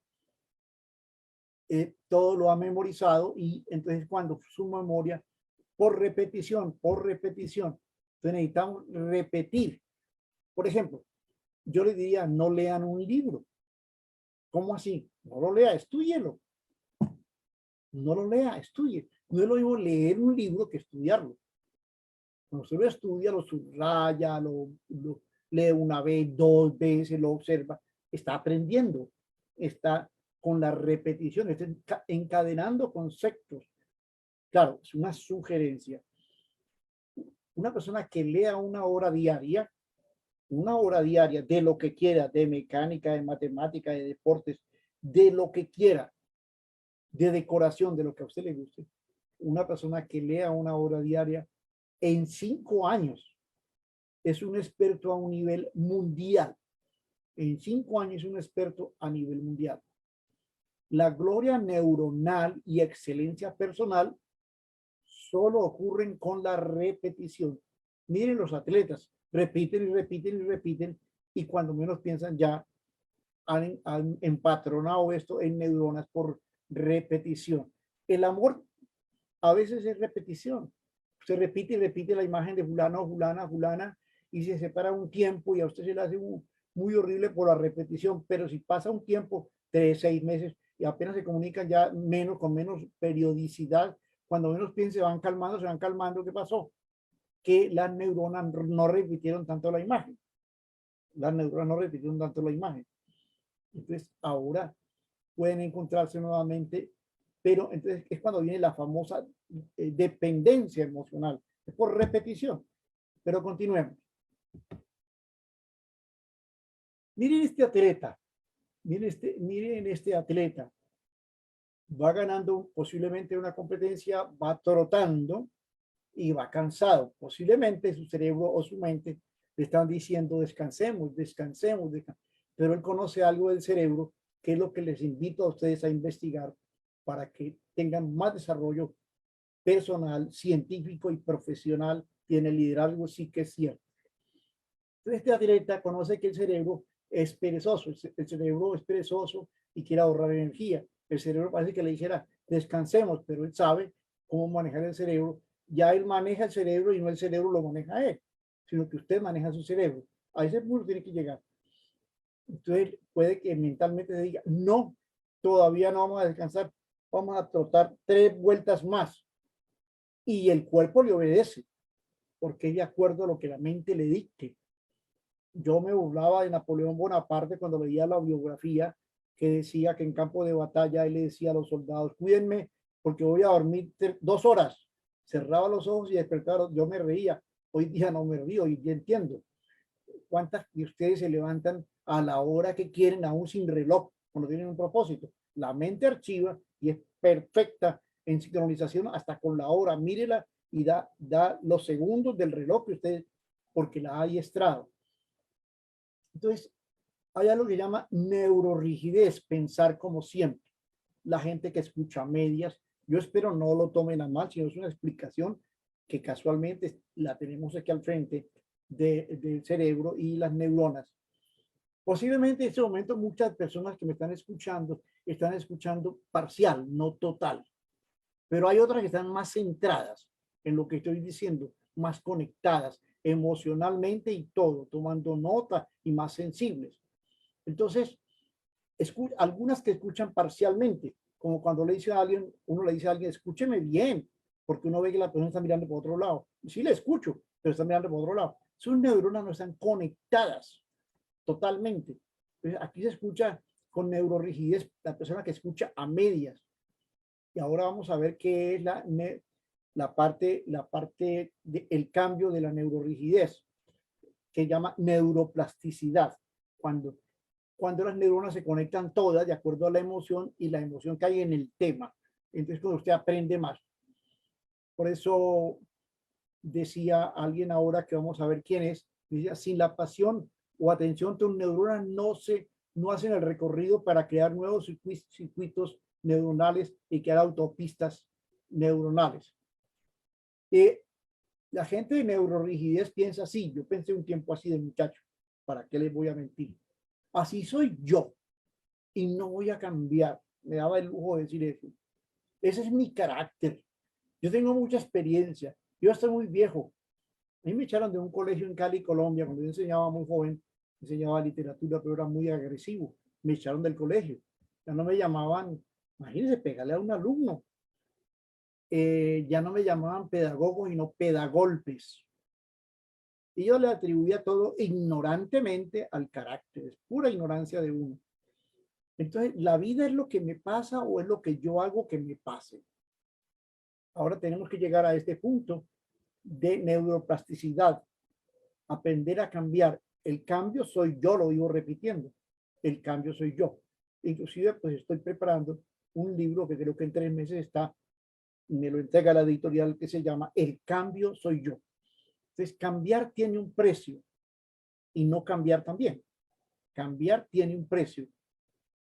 Todo lo ha memorizado y entonces cuando su memoria, por repetición, entonces necesitamos repetir. Por ejemplo, yo le diría, no lean un libro. ¿Cómo así? No lo lea, estúdielo. No lo lea, estudie. No es lo mismo leer un libro que estudiarlo. Cuando usted lo estudia, lo subraya, lo lee una vez, 2 veces, lo observa, está aprendiendo, está con la repetición, está encadenando conceptos. Claro, es una sugerencia. Una persona que lea una hora diaria de lo que quiera, de mecánica, de matemática, de deportes, de lo que quiera, de decoración, de lo que a usted le guste. Una persona que lea una hora diaria en 5 años es un experto a un nivel mundial. En 5 años es un experto a nivel mundial. La gloria neuronal y excelencia personal solo ocurren con la repetición. Miren los atletas, repiten y repiten y repiten, y cuando menos piensan ya han empatronado esto en neuronas por repetición. El amor a veces es repetición. Usted repite y repite la imagen de fulano, fulana, fulana, y se separa un tiempo y a usted se le hace muy horrible por la repetición, pero si pasa un tiempo, 3, 6 meses, y apenas se comunican ya menos, con menos periodicidad, cuando menos piensen, se van calmando, ¿qué pasó? Que las neuronas no repitieron tanto la imagen. Las neuronas no repitieron tanto la imagen. Entonces, ahora pueden encontrarse nuevamente, pero entonces es cuando viene la famosa dependencia emocional, es por repetición. Pero continuemos. Miren este atleta, miren este atleta, va ganando posiblemente una competencia, va trotando y va cansado. Posiblemente su cerebro o su mente le están diciendo descansemos, descansemos, descansemos. Pero él conoce algo del cerebro, que es lo que les invito a ustedes a investigar para que tengan más desarrollo personal, científico y profesional, y en el liderazgo sí que es cierto. Entonces, este atleta conoce que el cerebro es perezoso, el cerebro es perezoso y quiere ahorrar energía. El cerebro parece que le dijera descansemos, pero él sabe cómo manejar el cerebro. Ya él maneja el cerebro y no el cerebro lo maneja a él, sino que usted maneja su cerebro. A ese punto tiene que llegar. Entonces puede que mentalmente diga, no, todavía no vamos a descansar, vamos a trotar 3 vueltas más. Y el cuerpo le obedece, porque es de acuerdo a lo que la mente le dicte. Yo me burlaba de Napoleón Bonaparte cuando leía la biografía, que decía que en campo de batalla él le decía a los soldados, cuídenme porque voy a dormir 2 horas. Cerraba los ojos y despertaba, yo me reía. Hoy día no me río y ya entiendo. ¿Cuántas de ustedes se levantan a la hora que quieren, aún sin reloj, cuando tienen un propósito? La mente archiva y es perfecta en sincronización hasta con la hora. Mírela y da los segundos del reloj que usted, porque la ha adiestrado. Entonces, hay algo que se llama neurorrigidez, pensar como siempre. La gente que escucha medias, yo espero no lo tomen a mal, sino es una explicación que casualmente la tenemos aquí al frente del cerebro y las neuronas. Posiblemente en este momento muchas personas que me están escuchando parcial, no total, pero hay otras que están más centradas en lo que estoy diciendo, más conectadas emocionalmente y todo, tomando nota y más sensibles. Entonces, algunas que escuchan parcialmente, como cuando le dice a alguien, uno le dice a alguien, escúcheme bien, porque uno ve que la persona está mirando por otro lado. Sí le escucho, pero está mirando por otro lado. Sus neuronas no están conectadas totalmente. Entonces, aquí se escucha con neurorrigidez la persona que escucha a medias. Y ahora vamos a ver qué es la parte del cambio de la neurorrigidez, que llama neuroplasticidad. Cuando las neuronas se conectan todas de acuerdo a la emoción y la emoción que hay en el tema. Entonces, cuando usted aprende más. Por eso decía alguien ahora que vamos a ver quién es, decía, sin la pasión o atención, tus neuronas no hacen el recorrido para crear nuevos circuitos neuronales y crear autopistas neuronales. La gente de neurorrigidez piensa así. Yo pensé un tiempo así de muchacho. ¿Para qué les voy a mentir? Así soy yo y no voy a cambiar. Me daba el lujo de decir eso. Ese es mi carácter. Yo tengo mucha experiencia. Yo estoy muy viejo. A mí me echaron de un colegio en Cali, Colombia, cuando yo enseñaba muy joven, enseñaba literatura, pero era muy agresivo. Me echaron del colegio. Ya no me llamaban, imagínense, pegarle a un alumno. Ya no me llamaban pedagogos, sino pedagolpes. Y yo le atribuía todo ignorantemente al carácter. Es pura ignorancia de uno. Entonces, ¿la vida es lo que me pasa o es lo que yo hago que me pase? Ahora tenemos que llegar a este punto de neuroplasticidad, aprender a cambiar. El cambio soy yo, lo vivo repitiendo. El cambio soy yo. Inclusive, pues estoy preparando un libro que creo que en 3 meses está, me lo entrega la editorial, que se llama El cambio soy yo. Entonces, cambiar tiene un precio y no cambiar también. Cambiar tiene un precio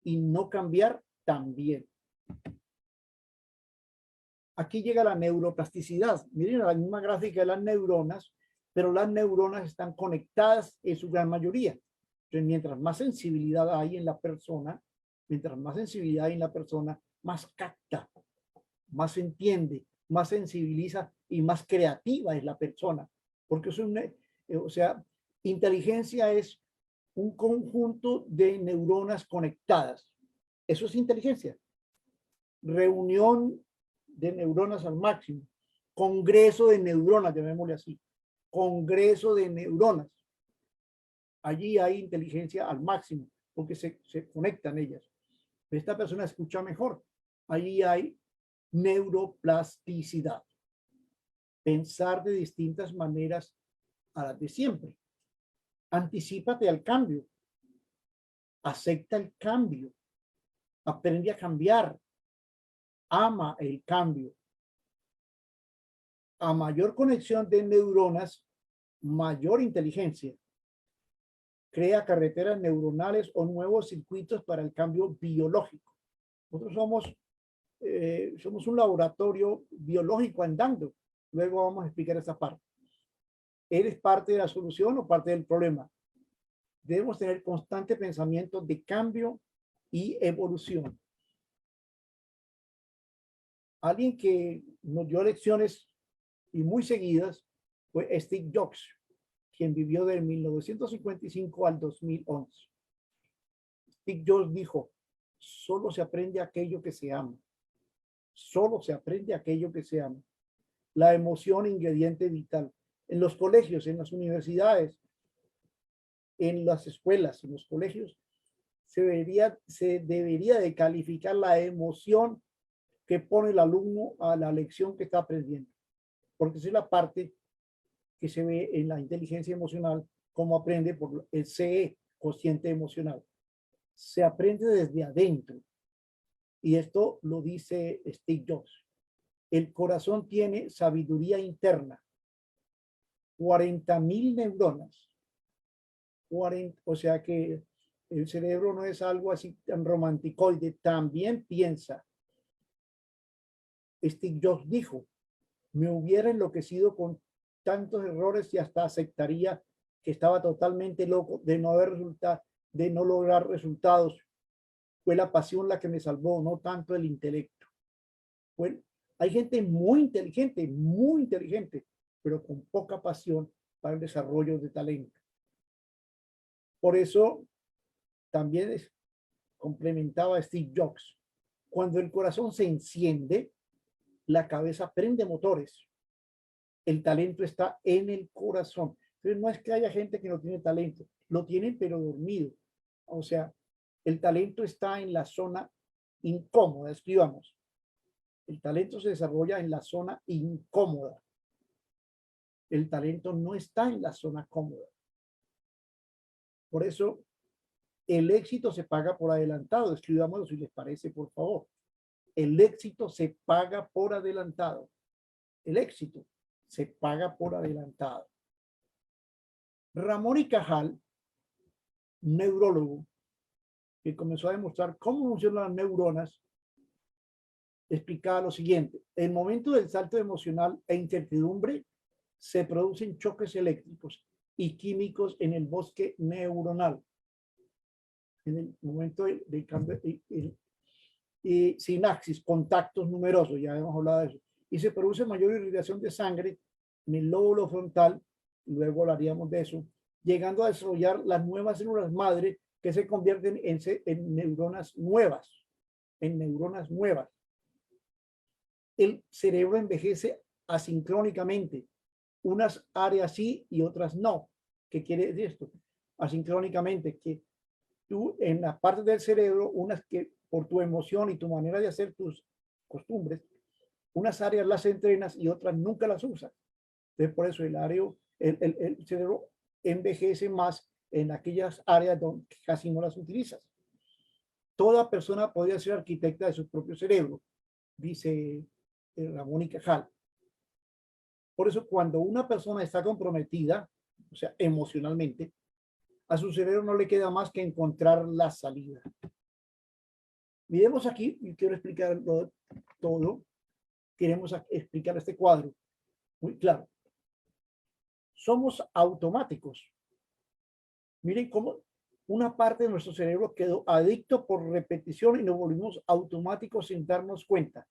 y no cambiar también. Aquí llega la neuroplasticidad. Miren la misma gráfica de las neuronas, pero las neuronas están conectadas en su gran mayoría. Entonces, mientras más sensibilidad hay en la persona, más capta, más entiende, más sensibiliza y más creativa es la persona. Porque es o sea, inteligencia es un conjunto de neuronas conectadas. Eso es inteligencia. Reunión de neuronas al máximo. Congreso de neuronas, llamémosle así. Congreso de neuronas. Allí hay inteligencia al máximo, porque se conectan ellas. Esta persona escucha mejor. Allí hay neuroplasticidad. Pensar de distintas maneras a las de siempre. Anticípate al cambio. Acepta el cambio. Aprende a cambiar. Ama el cambio. A mayor conexión de neuronas, mayor inteligencia. Crea carreteras neuronales o nuevos circuitos para el cambio biológico. Nosotros somos un laboratorio biológico andando. Luego vamos a explicar esa parte. ¿Eres parte de la solución o parte del problema? Debemos tener constante pensamiento de cambio y evolución. Alguien que nos dio lecciones y muy seguidas fue Steve Jobs, quien vivió de 1955 al 2011. Steve Jobs dijo, solo se aprende aquello que se ama. Solo se aprende aquello que se ama. La emoción, ingrediente vital. En los colegios, en las universidades, en las escuelas, en los colegios, se debería de calificar la emoción que pone el alumno a la lección que está aprendiendo. Porque esa es la parte que se ve en la inteligencia emocional, como aprende por el CE, cociente emocional. Se aprende desde adentro. Y esto lo dice Steve Jobs. El corazón tiene sabiduría interna. 40,000 neuronas. O sea que el cerebro no es algo así tan romanticoide, también piensa. Steve Jobs dijo, me hubiera enloquecido con tantos errores y hasta aceptaría que estaba totalmente loco de no lograr resultados. Fue la pasión la que me salvó, no tanto el intelecto. Bueno, hay gente muy inteligente, pero con poca pasión para el desarrollo de talento. Por eso también complementaba Steve Jobs. Cuando el corazón se enciende, la cabeza prende motores. El talento está en el corazón. Entonces no es que haya gente que no tiene talento, lo tienen pero dormido. O sea, el talento está en la zona incómoda, escribamos. El talento se desarrolla en la zona incómoda. El talento no está en la zona cómoda. Por eso, el éxito se paga por adelantado. Escribámoslo si les parece, por favor. El éxito se paga por adelantado. El éxito se paga por adelantado. Ramón y Cajal, neurólogo, que comenzó a demostrar cómo funcionan las neuronas, explicaba lo siguiente. En el momento del salto emocional e incertidumbre, se producen choques eléctricos y químicos en el bosque neuronal. En el momento del cambio, y sinapsis, contactos numerosos, ya hemos hablado de eso. Y se produce mayor irrigación de sangre en el lóbulo frontal, luego hablaríamos de eso, llegando a desarrollar las nuevas células madre que se convierten en neuronas nuevas, El cerebro envejece asincrónicamente, unas áreas sí y otras no. ¿Qué quiere decir esto? Asincrónicamente, que tú en la parte del cerebro, unas que por tu emoción y tu manera de hacer tus costumbres, unas áreas las entrenas y otras nunca las usas. Entonces, por eso el cerebro envejece más en aquellas áreas donde casi no las utilizas. Toda persona podría ser arquitecta de su propio cerebro, dice Ramón y Cajal. Por eso, cuando una persona está comprometida, o sea, emocionalmente, a su cerebro no le queda más que encontrar la salida. Miremos aquí, y quiero explicarlo todo. Queremos explicar este cuadro muy claro. Somos automáticos. Miren cómo una parte de nuestro cerebro quedó adicto por repetición y nos volvimos automáticos sin darnos cuenta.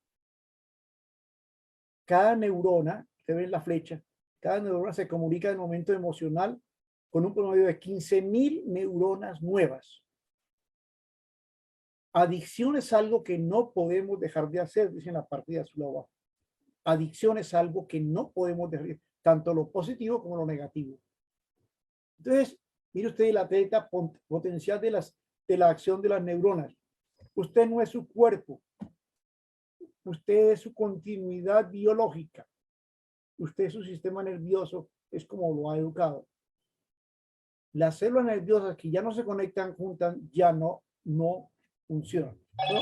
Cada neurona, se ve en la flecha, cada neurona se comunica en el momento emocional con un promedio de 15.000 neuronas nuevas. Adicción es algo que no podemos dejar de hacer, dice en la parte de azul abajo. Adicción es algo que no podemos dejar de hacer, tanto lo positivo como lo negativo. Entonces, mire usted el atleta potencial de la acción de las neuronas. Usted no es su cuerpo, usted es su continuidad biológica, usted es su sistema nervioso, es como lo ha educado. Las células nerviosas que ya no se conectan juntas ya no funcionan. No,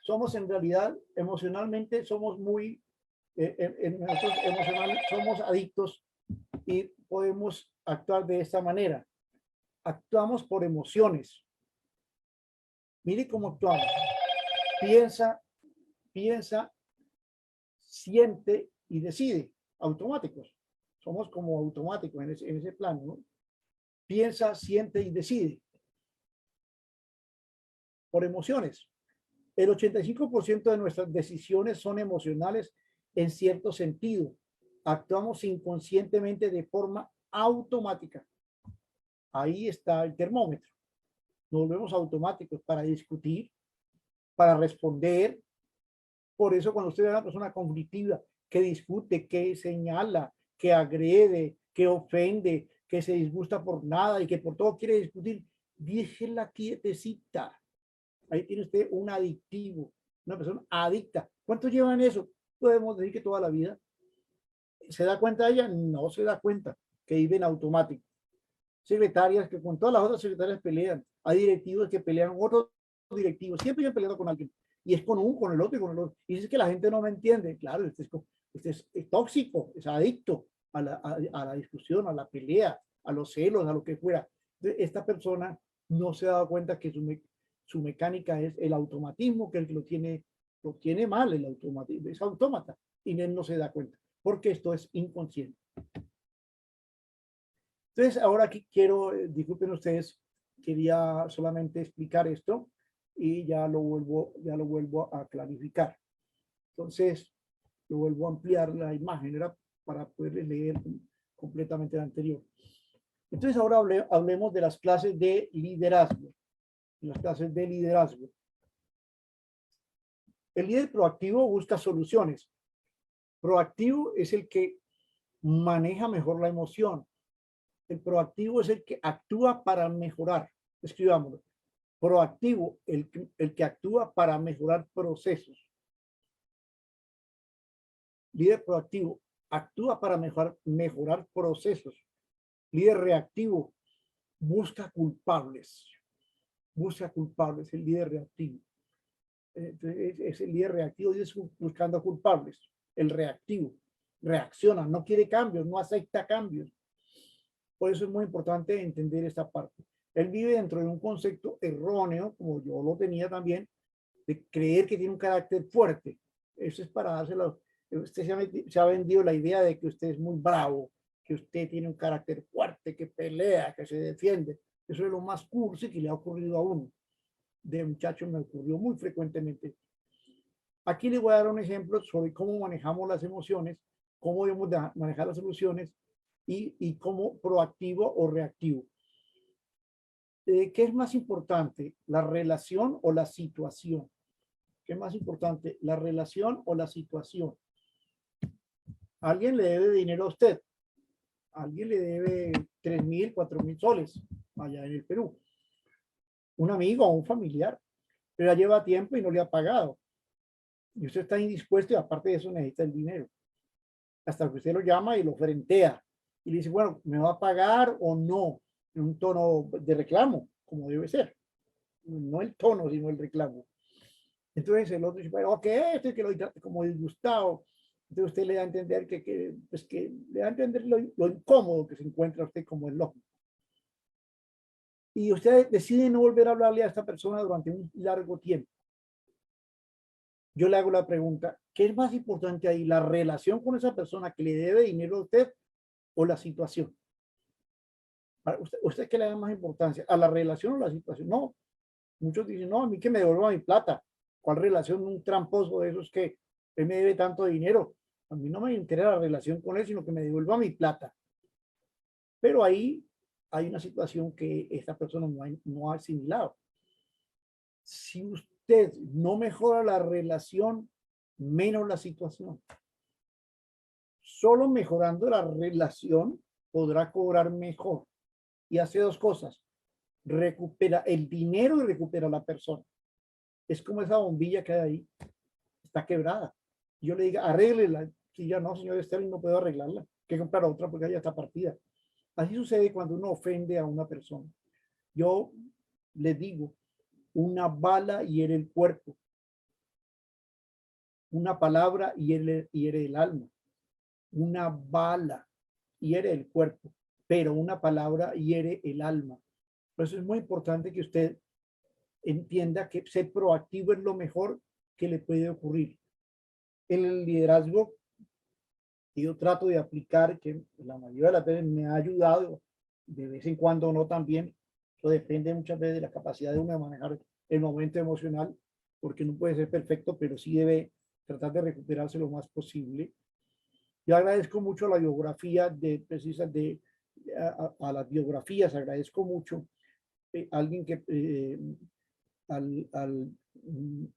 somos en realidad emocionalmente, somos muy, nosotros emocionalmente somos adictos y podemos actuar de esta manera. Actuamos por emociones. Mire cómo actuamos. Piensa, siente y decide. Automáticos. Somos como automáticos en ese plano, ¿no? Piensa, siente y decide. Por emociones. El 85% de nuestras decisiones son emocionales en cierto sentido. Actuamos inconscientemente de forma automática. Ahí está el termómetro. Nos volvemos automáticos para discutir, para responder. Por eso cuando usted ve a una persona conflictiva que discute, que señala, que agrede, que ofende, que se disgusta por nada y que por todo quiere discutir, déjela quietecita. Ahí tiene usted un adictivo, una persona adicta. ¿Cuánto llevan eso? Podemos decir que toda la vida. ¿Se da cuenta ella? No se da cuenta que vive en automático. Secretarias que con todas las otras secretarias pelean. Hay directivos que pelean con otros directivos. Siempre yo peleando con alguien. Y es con uno, con el otro y con el otro. Y dice que la gente no me entiende. Claro, este es tóxico, es adicto a la discusión, a la pelea, a los celos, a lo que fuera. Entonces, esta persona no se ha dado cuenta que su mecánica es el automatismo, que el que lo tiene mal, el automatismo, es autómata. Y él no se da cuenta, porque esto es inconsciente. Entonces, ahora aquí quiero, disculpen ustedes, quería solamente explicar esto y ya lo vuelvo a clarificar. Entonces, lo vuelvo a ampliar la imagen, era para poder leer completamente la anterior. Entonces, ahora hablemos de las clases de liderazgo. Las clases de liderazgo. El líder proactivo busca soluciones. Proactivo es el que maneja mejor la emoción. El proactivo es el que actúa para mejorar. Escribámoslo. Proactivo, el que actúa para mejorar procesos. Líder proactivo, actúa para mejorar procesos. Líder reactivo, busca culpables. Busca culpables, el líder reactivo. Es el líder reactivo y es buscando culpables. El reactivo reacciona, no quiere cambios, no acepta cambios. Por eso es muy importante entender esta parte. Él vive dentro de un concepto erróneo, como yo lo tenía también, de creer que tiene un carácter fuerte. Eso es para dárselo. Usted se ha vendido la idea de que usted es muy bravo, que usted tiene un carácter fuerte, que pelea, que se defiende. Eso es lo más cursi que le ha ocurrido a uno. De muchacho me ocurrió muy frecuentemente. Aquí les voy a dar un ejemplo sobre cómo manejamos las emociones, cómo debemos manejar las emociones y cómo proactivo o reactivo. ¿Qué es más importante, la relación o la situación? ¿Qué es más importante, la relación o la situación? Alguien le debe dinero a usted. Alguien le debe 3.000, 4.000 soles allá en el Perú. Un amigo o un familiar, pero ya lleva tiempo y no le ha pagado. Y usted está indispuesto y aparte de eso necesita el dinero. Hasta que usted lo llama y lo frentea. Y le dice, bueno, ¿me va a pagar o no? En un tono de reclamo, como debe ser. No el tono, sino el reclamo. Entonces el otro dice, bueno, ok, esto es que lo trate como disgustado. Entonces usted le da a entender que le da a entender lo incómodo que se encuentra usted como el loco. y usted decide no volver a hablarle a esta persona durante un largo tiempo, yo le hago la pregunta, ¿qué es más importante ahí? ¿La relación con esa persona que le debe dinero a usted o la situación? ¿Usted qué le da más importancia? ¿A la relación o la situación? No, muchos dicen, no, a mí que me devuelva mi plata. ¿Cuál relación? Un tramposo de esos que él me debe tanto dinero. A mí no me interesa la relación con él, sino que me devuelva mi plata. Pero ahí hay una situación que esta persona no ha asimilado. Si usted no mejora la relación, menos la situación. Solo mejorando la relación podrá cobrar mejor. Y hace dos cosas. Recupera el dinero y recupera a la persona. Es como esa bombilla que hay ahí. Está quebrada. Yo le diga, arréglela. Si ya no, señor Sterling, no puedo arreglarla. Hay que comprar otra porque ya está partida. Así sucede cuando uno ofende a una persona. Yo le digo, una bala hiere el cuerpo. Una palabra hiere el alma. Una bala hiere el cuerpo, pero una palabra hiere el alma. Por eso es muy importante que usted entienda que ser proactivo es lo mejor que le puede ocurrir. En el liderazgo que yo trato de aplicar, que la mayoría de las veces me ha ayudado, de vez en cuando no también, eso depende muchas veces de la capacidad de uno de manejar el momento emocional, porque no puede ser perfecto, pero sí debe tratar de recuperarse lo más posible. Yo agradezco mucho la biografía a las biografías, agradezco mucho alguien que al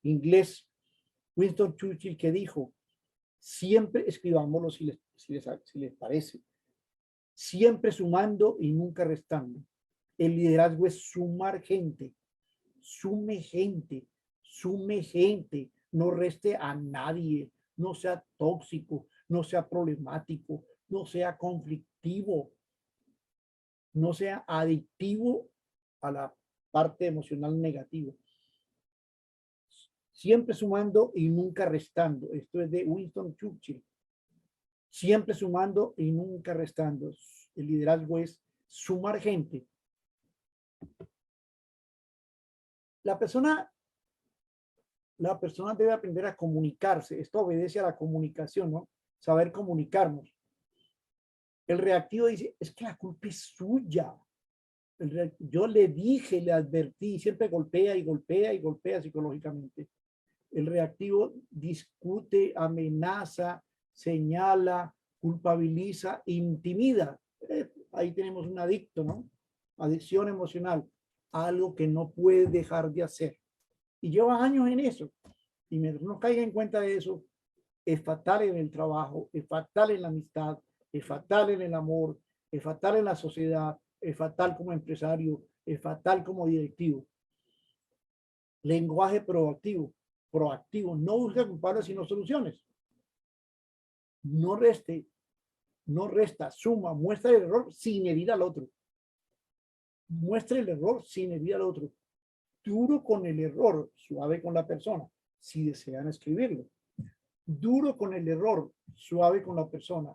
inglés Winston Churchill que dijo, siempre escribámoslo si les parece, siempre sumando y nunca restando. El liderazgo es sumar gente, sume gente, sume gente, no reste a nadie, no sea tóxico, no sea problemático, no sea conflictivo, no sea adictivo a la parte emocional negativa. Siempre sumando y nunca restando. Esto es de Winston Churchill. Siempre sumando y nunca restando. El liderazgo es sumar gente. La persona debe aprender a comunicarse. Esto obedece a la comunicación, ¿no? Saber comunicarnos. El reactivo dice, es que la culpa es suya. Yo le dije, le advertí, siempre golpea y golpea y golpea psicológicamente. El reactivo discute, amenaza, señala, culpabiliza, intimida. Ahí tenemos un adicto, ¿no? Adicción emocional, algo que no puede dejar de hacer. Y lleva años en eso. Y mientras no caiga en cuenta de eso, es fatal en el trabajo, es fatal en la amistad, es fatal en el amor, es fatal en la sociedad, es fatal como empresario, es fatal como directivo. Lenguaje proactivo, no busca culpables sino soluciones. No resta, suma, muestra el error sin herir al otro. Muestra el error sin herir al otro. Duro con el error, suave con la persona, si desean escribirlo. Duro con el error, suave con la persona.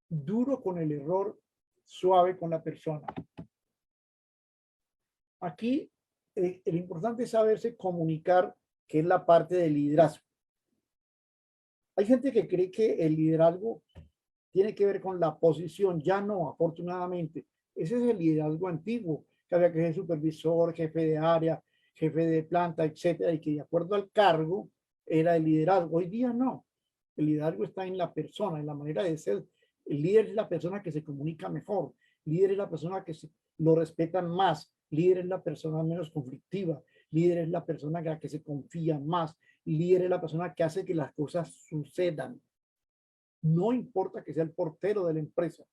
Duro con el error, suave con la persona. Aquí lo importante es saberse comunicar, que es la parte del liderazgo. Hay gente que cree que el liderazgo tiene que ver con la posición. Ya no, afortunadamente. Ese es el liderazgo antiguo, que había que ser supervisor, jefe de área, jefe de planta, etcétera, y que de acuerdo al cargo era el liderazgo. Hoy día no. El liderazgo está en la persona, en la manera de ser. El líder es la persona que se comunica mejor. El líder es la persona que lo respetan más. El líder es la persona menos conflictiva. El líder es la persona a la que se confía más. El líder es la persona que hace que las cosas sucedan. No importa que sea el portero de la empresa.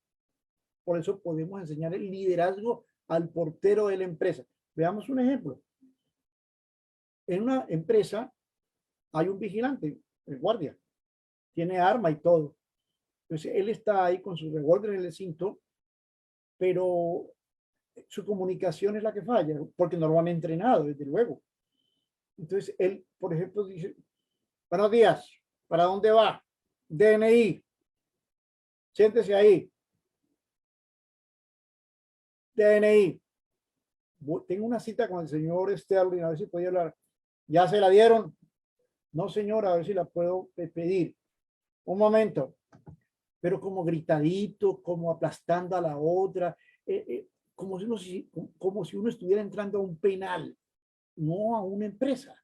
Por eso podemos enseñar el liderazgo al portero de la empresa. Veamos un ejemplo. En una empresa hay un vigilante, el guardia. Tiene arma y todo. Entonces él está ahí con su revólver en el cinto, pero su comunicación es la que falla, porque no lo han entrenado, desde luego. Entonces él, por ejemplo, dice, buenos días, ¿para dónde va? DNI, siéntese ahí. DNI, tengo una cita con el señor Sterling, a ver si podía hablar. ¿Ya se la dieron? No, señora, a ver si la puedo pedir. Un momento. Pero como gritadito, como aplastando a la otra, como como si uno estuviera entrando a un penal, no a una empresa.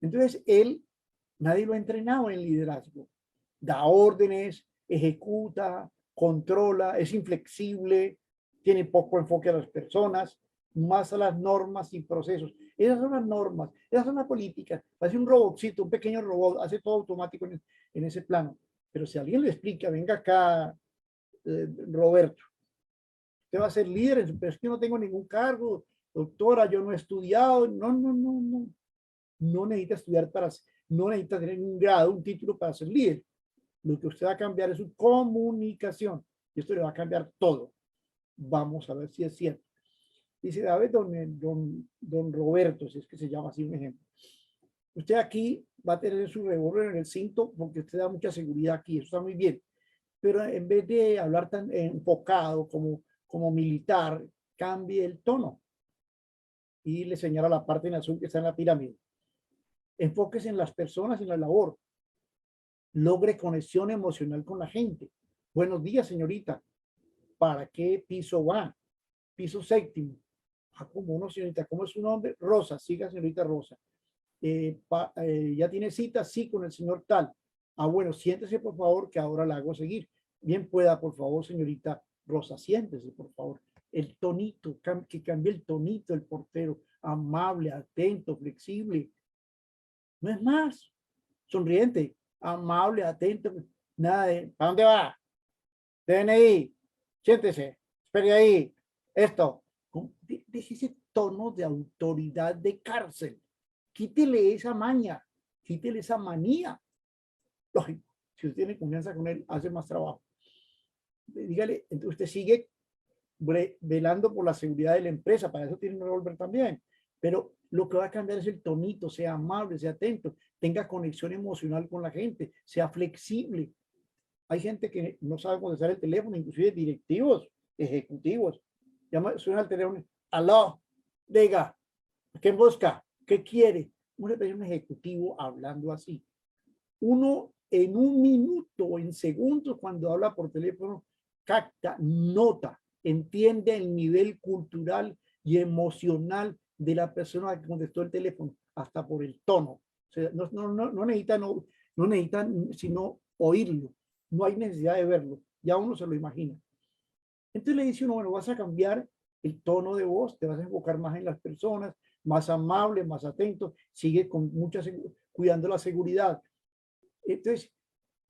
Entonces, nadie lo ha entrenado en liderazgo. Da órdenes, ejecuta, controla, es inflexible, tiene poco enfoque a las personas, más a las normas y procesos. Esas son las normas, esas son las políticas. Hace un robotcito, un pequeño robot, hace todo automático en ese plano. Pero si alguien le explica, venga acá, Roberto, usted va a ser líder, pero es que no tengo ningún cargo, doctora, yo no he estudiado. No, no, no, no. No necesita estudiar no necesita tener un grado, un título para ser líder. Lo que usted va a cambiar es su comunicación. Y esto le va a cambiar todo. Vamos a ver si es cierto. Dice, a ver, don Roberto, si es que se llama así un ejemplo. Usted aquí va a tener su revólver en el cinto porque usted da mucha seguridad aquí. Eso está muy bien. Pero en vez de hablar tan enfocado como militar, cambie el tono. Y le señala la parte en azul que está en la pirámide. Enfóquese en las personas y en la labor. Logre conexión emocional con la gente. Buenos días, señorita. ¿Para qué piso va? Piso séptimo. Ah, como no, señorita. ¿Cómo es su nombre? Rosa. Siga, señorita Rosa. ¿Ya tiene cita? Sí, con el señor tal. Ah, bueno, siéntese, por favor, que ahora la hago seguir. Bien pueda, por favor, señorita Rosa. Siéntese, por favor. El tonito, que cambie el tonito, el portero. Amable, atento, flexible. No es más. Sonriente, amable, atento. Nada de, ¿para dónde va? DNI, siéntese, espere ahí. Esto, deje ese tono de autoridad de cárcel. Quítele esa maña, quítele esa manía. Lógico, si usted tiene confianza con él, hace más trabajo. Dígale, entonces usted sigue velando por la seguridad de la empresa, para eso tiene un revólver también. Pero lo que va a cambiar es el tonito, sea amable, sea atento, tenga conexión emocional con la gente, sea flexible. Hay gente que no sabe contestar el teléfono, inclusive directivos, ejecutivos. Suena el teléfono, aló, diga, ¿qué busca? ¿Qué quiere? Un ejecutivo hablando así. Uno en un minuto, en segundos, cuando habla por teléfono, capta, nota, entiende el nivel cultural y emocional de la persona que contestó el teléfono, hasta por el tono. O sea, no necesitan sino oírlo. No hay necesidad de verlo. Ya uno se lo imagina. Entonces le dice uno, bueno, vas a cambiar el tono de voz, te vas a enfocar más en las personas, más amable, más atento, sigue con cuidando la seguridad. Entonces,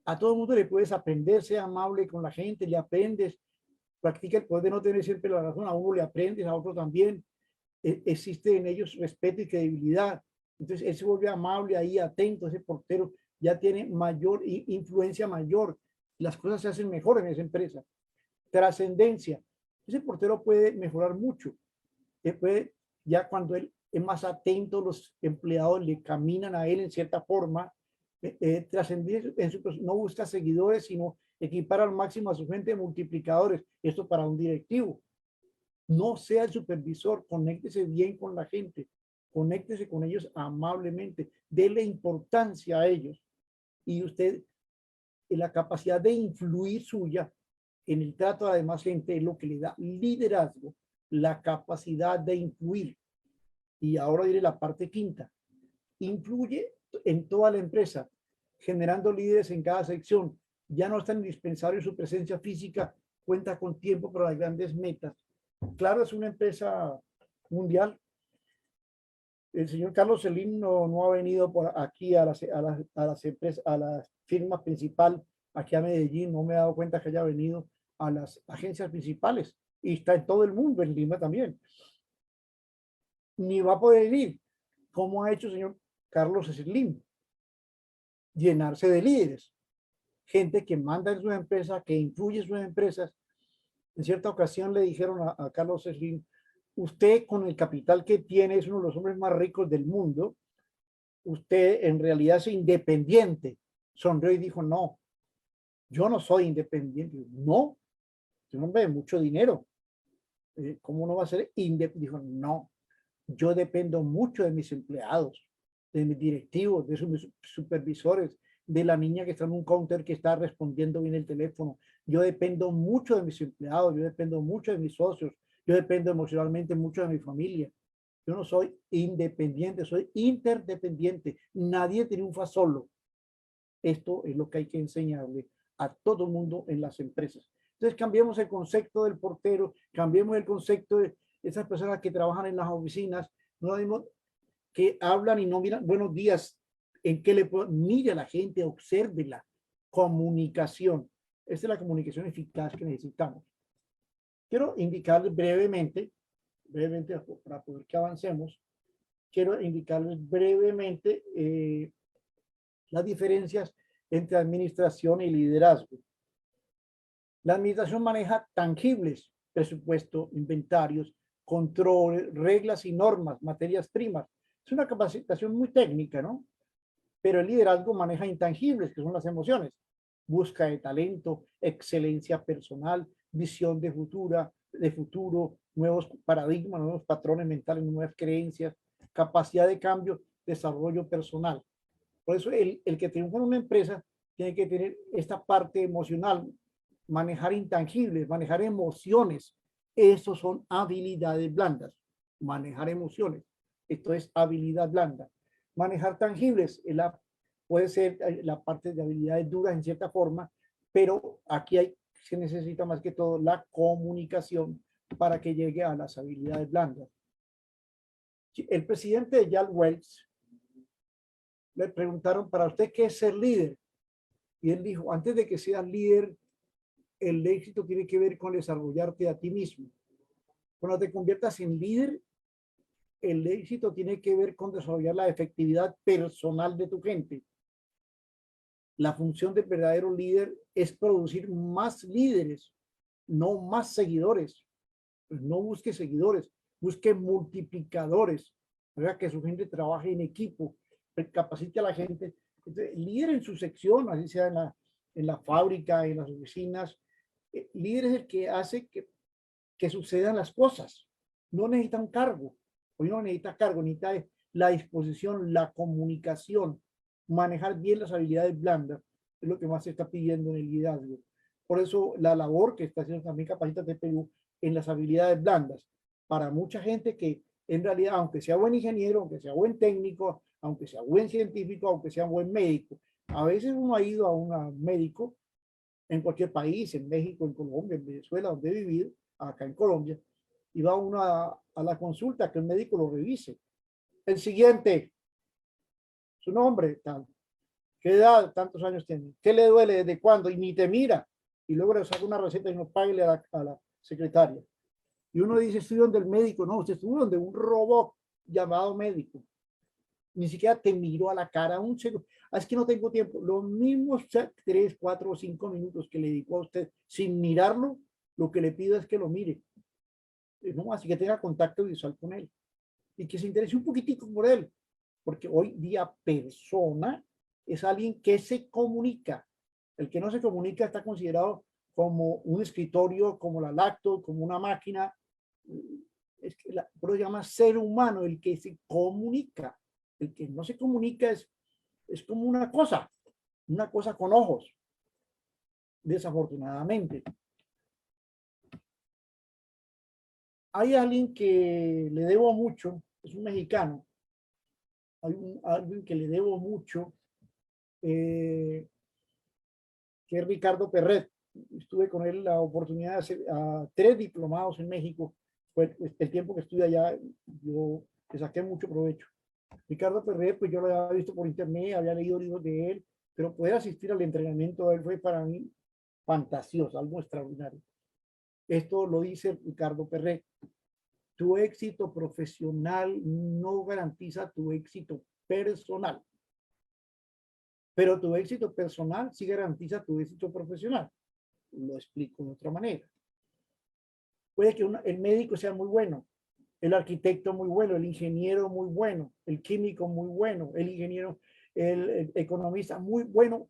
a todo el mundo le puedes aprender, sea amable con la gente, le aprendes, practica el poder de no tener siempre la razón, a uno le aprendes, a otro también. Existe en ellos respeto y credibilidad. Entonces, él se vuelve amable ahí, atento, ese portero ya tiene mayor influencia mayor, las cosas se hacen mejor en esa empresa. Trascendencia. Ese portero puede mejorar mucho. Ya cuando él es más atento, los empleados le caminan a él en cierta forma, trascendir no busca seguidores, sino equipar al máximo a su gente de multiplicadores. Esto para un directivo. No sea el supervisor, conéctese bien con la gente, conéctese con ellos amablemente, déle importancia a ellos. Y usted, la capacidad de influir suya en el trato de la demás gente es lo que le da liderazgo, la capacidad de influir. Y ahora diré la parte quinta. Influye en toda la empresa, generando líderes en cada sección. Ya no es tan indispensable su presencia física, cuenta con tiempo para las grandes metas. Claro, es una empresa mundial. El señor Carlos Slim no ha venido por aquí a las empresas, a la firma principal aquí a Medellín. No me he dado cuenta que haya venido a las agencias principales y está en todo el mundo, en Lima también. Ni va a poder ir, como ha hecho el señor Carlos Slim, llenarse de líderes, gente que manda en sus empresas, que influye en sus empresas. En cierta ocasión le dijeron a Carlos Slim, usted con el capital que tiene es uno de los hombres más ricos del mundo, usted en realidad es independiente. Sonrió y dijo, no, yo no soy independiente. No, soy un hombre de mucho dinero. ¿Cómo no va a ser independiente? Dijo, no, yo dependo mucho de mis empleados, de mis directivos, de sus supervisores, de la niña que está en un counter que está respondiendo bien el teléfono. Yo dependo mucho de mis empleados, yo dependo mucho de mis socios, yo dependo emocionalmente mucho de mi familia. Yo no soy independiente, soy interdependiente. Nadie triunfa solo. Esto es lo que hay que enseñarle a todo el mundo en las empresas. Entonces cambiemos el concepto del portero, cambiemos el concepto de esas personas que trabajan en las oficinas, no dimos que hablan y no miran, buenos días, en qué le puedo, mire a la gente, observe la comunicación. Esta es la comunicación eficaz que necesitamos. Quiero indicarles brevemente para poder que avancemos, quiero indicarles brevemente las diferencias entre administración y liderazgo. La administración maneja tangibles, presupuesto, inventarios, controles, reglas y normas, materias primas. Es una capacitación muy técnica, ¿no? Pero el liderazgo maneja intangibles, que son las emociones. Busca de talento, excelencia personal, visión de futuro, nuevos paradigmas, nuevos patrones mentales, nuevas creencias, capacidad de cambio, desarrollo personal. Por eso el que triunfa en una empresa tiene que tener esta parte emocional, manejar intangibles, manejar emociones. Esos son habilidades blandas. Manejar emociones. Esto es habilidad blanda. Manejar tangibles puede ser la parte de habilidades duras en cierta forma, pero aquí se necesita más que todo la comunicación para que llegue a las habilidades blandas. El presidente de Jack Welch le preguntaron, ¿para usted qué es ser líder? Y él dijo, antes de que seas líder, el éxito tiene que ver con desarrollarte a ti mismo. Cuando te conviertas en líder, el éxito tiene que ver con desarrollar la efectividad personal de tu gente. La función del verdadero líder es producir más líderes, no más seguidores. Pues no busque seguidores, busque multiplicadores, ¿verdad? Que su gente trabaje en equipo, capacite a la gente. Entonces, líder en su sección, así sea en la fábrica, en las oficinas. Líder es el que hace que sucedan las cosas. No necesita un cargo. Hoy no necesita cargo, necesita la disposición, la comunicación, manejar bien las habilidades blandas, es lo que más se está pidiendo en el liderazgo. Por eso la labor que está haciendo también Capacítate Perú en las habilidades blandas, para mucha gente que en realidad, aunque sea buen ingeniero, aunque sea buen técnico, aunque sea buen científico, aunque sea buen médico, a veces uno ha ido a un médico en cualquier país, en México, en Colombia, en Venezuela, donde he vivido, acá en Colombia, y va uno a la consulta, que el médico lo revise. El siguiente, su nombre, tal, qué edad, tantos años tiene, qué le duele, desde cuándo, y ni te mira, y luego le saca una receta y no pague a la secretaria. Y uno dice, estoy donde el médico, no, usted estuvo donde un robot llamado médico. Ni siquiera te miró a la cara un segundo. Es que no tengo tiempo. Los mismos 3, 4 o 5 minutos que le dedicó a usted sin mirarlo, lo que le pido es que lo mire. ¿No? Así que tenga contacto visual con él y que se interese un poquitico por él, porque hoy día persona es alguien que se comunica. El que no se comunica está considerado como un escritorio, como la laptop, como una máquina. Es que por eso se llama ser humano, el que se comunica. El que no se comunica es como una cosa con ojos, desafortunadamente. Hay alguien que le debo mucho, es un mexicano, alguien que le debo mucho, que es Ricardo Perret. Estuve con él la oportunidad de hacer 3 diplomados en México. Fue el tiempo que estuve allá, yo le saqué mucho provecho. Ricardo Perret, pues yo lo había visto por internet, había leído libros de él, pero poder asistir al entrenamiento de él fue para mí fantasioso, algo extraordinario. Esto lo dice Ricardo Perret. Tu éxito profesional no garantiza tu éxito personal, pero tu éxito personal sí garantiza tu éxito profesional. Lo explico de otra manera. Puede que el médico sea muy bueno, el arquitecto muy bueno, el ingeniero muy bueno, el químico muy bueno, el ingeniero, el economista muy bueno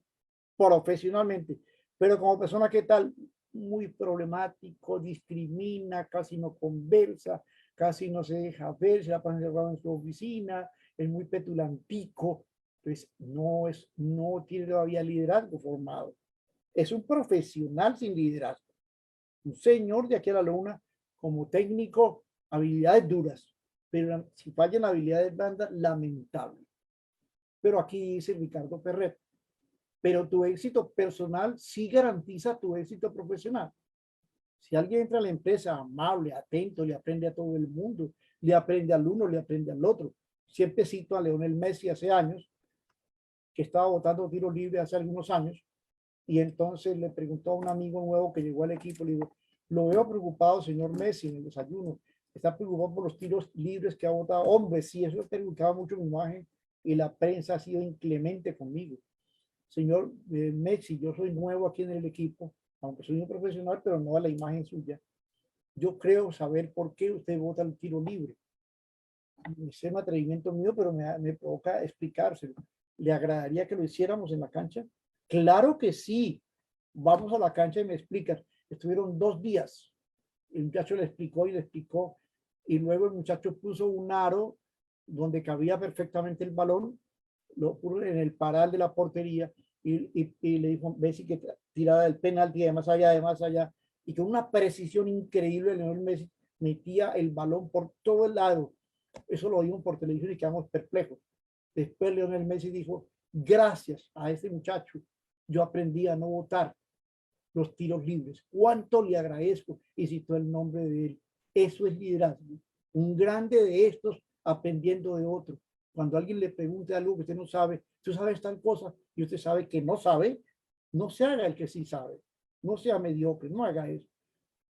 profesionalmente, pero como persona, ¿qué tal? muy problemático, discrimina, casi no conversa, casi no se deja ver, se la pasa encerrado en su oficina, es muy petulantico, entonces no tiene todavía liderazgo formado. Es un profesional sin liderazgo, un señor de aquí a la luna como técnico, habilidades duras, pero si fallan habilidades blandas, lamentable. Pero aquí dice Ricardo Perret, pero tu éxito personal sí garantiza tu éxito profesional. Si alguien entra a la empresa amable, atento, le aprende a todo el mundo, le aprende al uno, le aprende al otro. Siempre cito a Leonel Messi hace años, que estaba botando tiro libre hace algunos años, y entonces le preguntó a un amigo nuevo que llegó al equipo, le digo, lo veo preocupado, señor Messi, en el desayuno, está preocupado por los tiros libres que ha botado. Hombre, sí, eso perjudicaba mucho mi imagen y la prensa ha sido inclemente conmigo. Señor Messi, yo soy nuevo aquí en el equipo, aunque soy un profesional, pero no a la imagen suya. Yo creo saber por qué usted vota el tiro libre. Es un atrevimiento mío, pero me provoca explicárselo. ¿Le agradaría que lo hiciéramos en la cancha? Claro que sí. Vamos a la cancha y me explicas. Estuvieron 2 días. El muchacho le explicó y le explicó. Y luego el muchacho puso un aro donde cabía perfectamente el balón, lo puso en el paral de la portería y le dijo Messi que tiraba del penalti de más allá, de más allá. Y con una precisión increíble, Leonel Messi metía el balón por todo el lado. Eso lo vimos por televisión y quedamos perplejos. Después Leonel Messi dijo, gracias a ese muchacho, yo aprendí a no votar los tiros libres. ¿Cuánto le agradezco? Y citó el nombre de él. Eso es liderazgo. Un grande de estos aprendiendo de otro. Cuando alguien le pregunte algo que usted no sabe, tú sabes tal cosa y usted sabe que no sabe, no se haga el que sí sabe. No sea mediocre, no haga eso.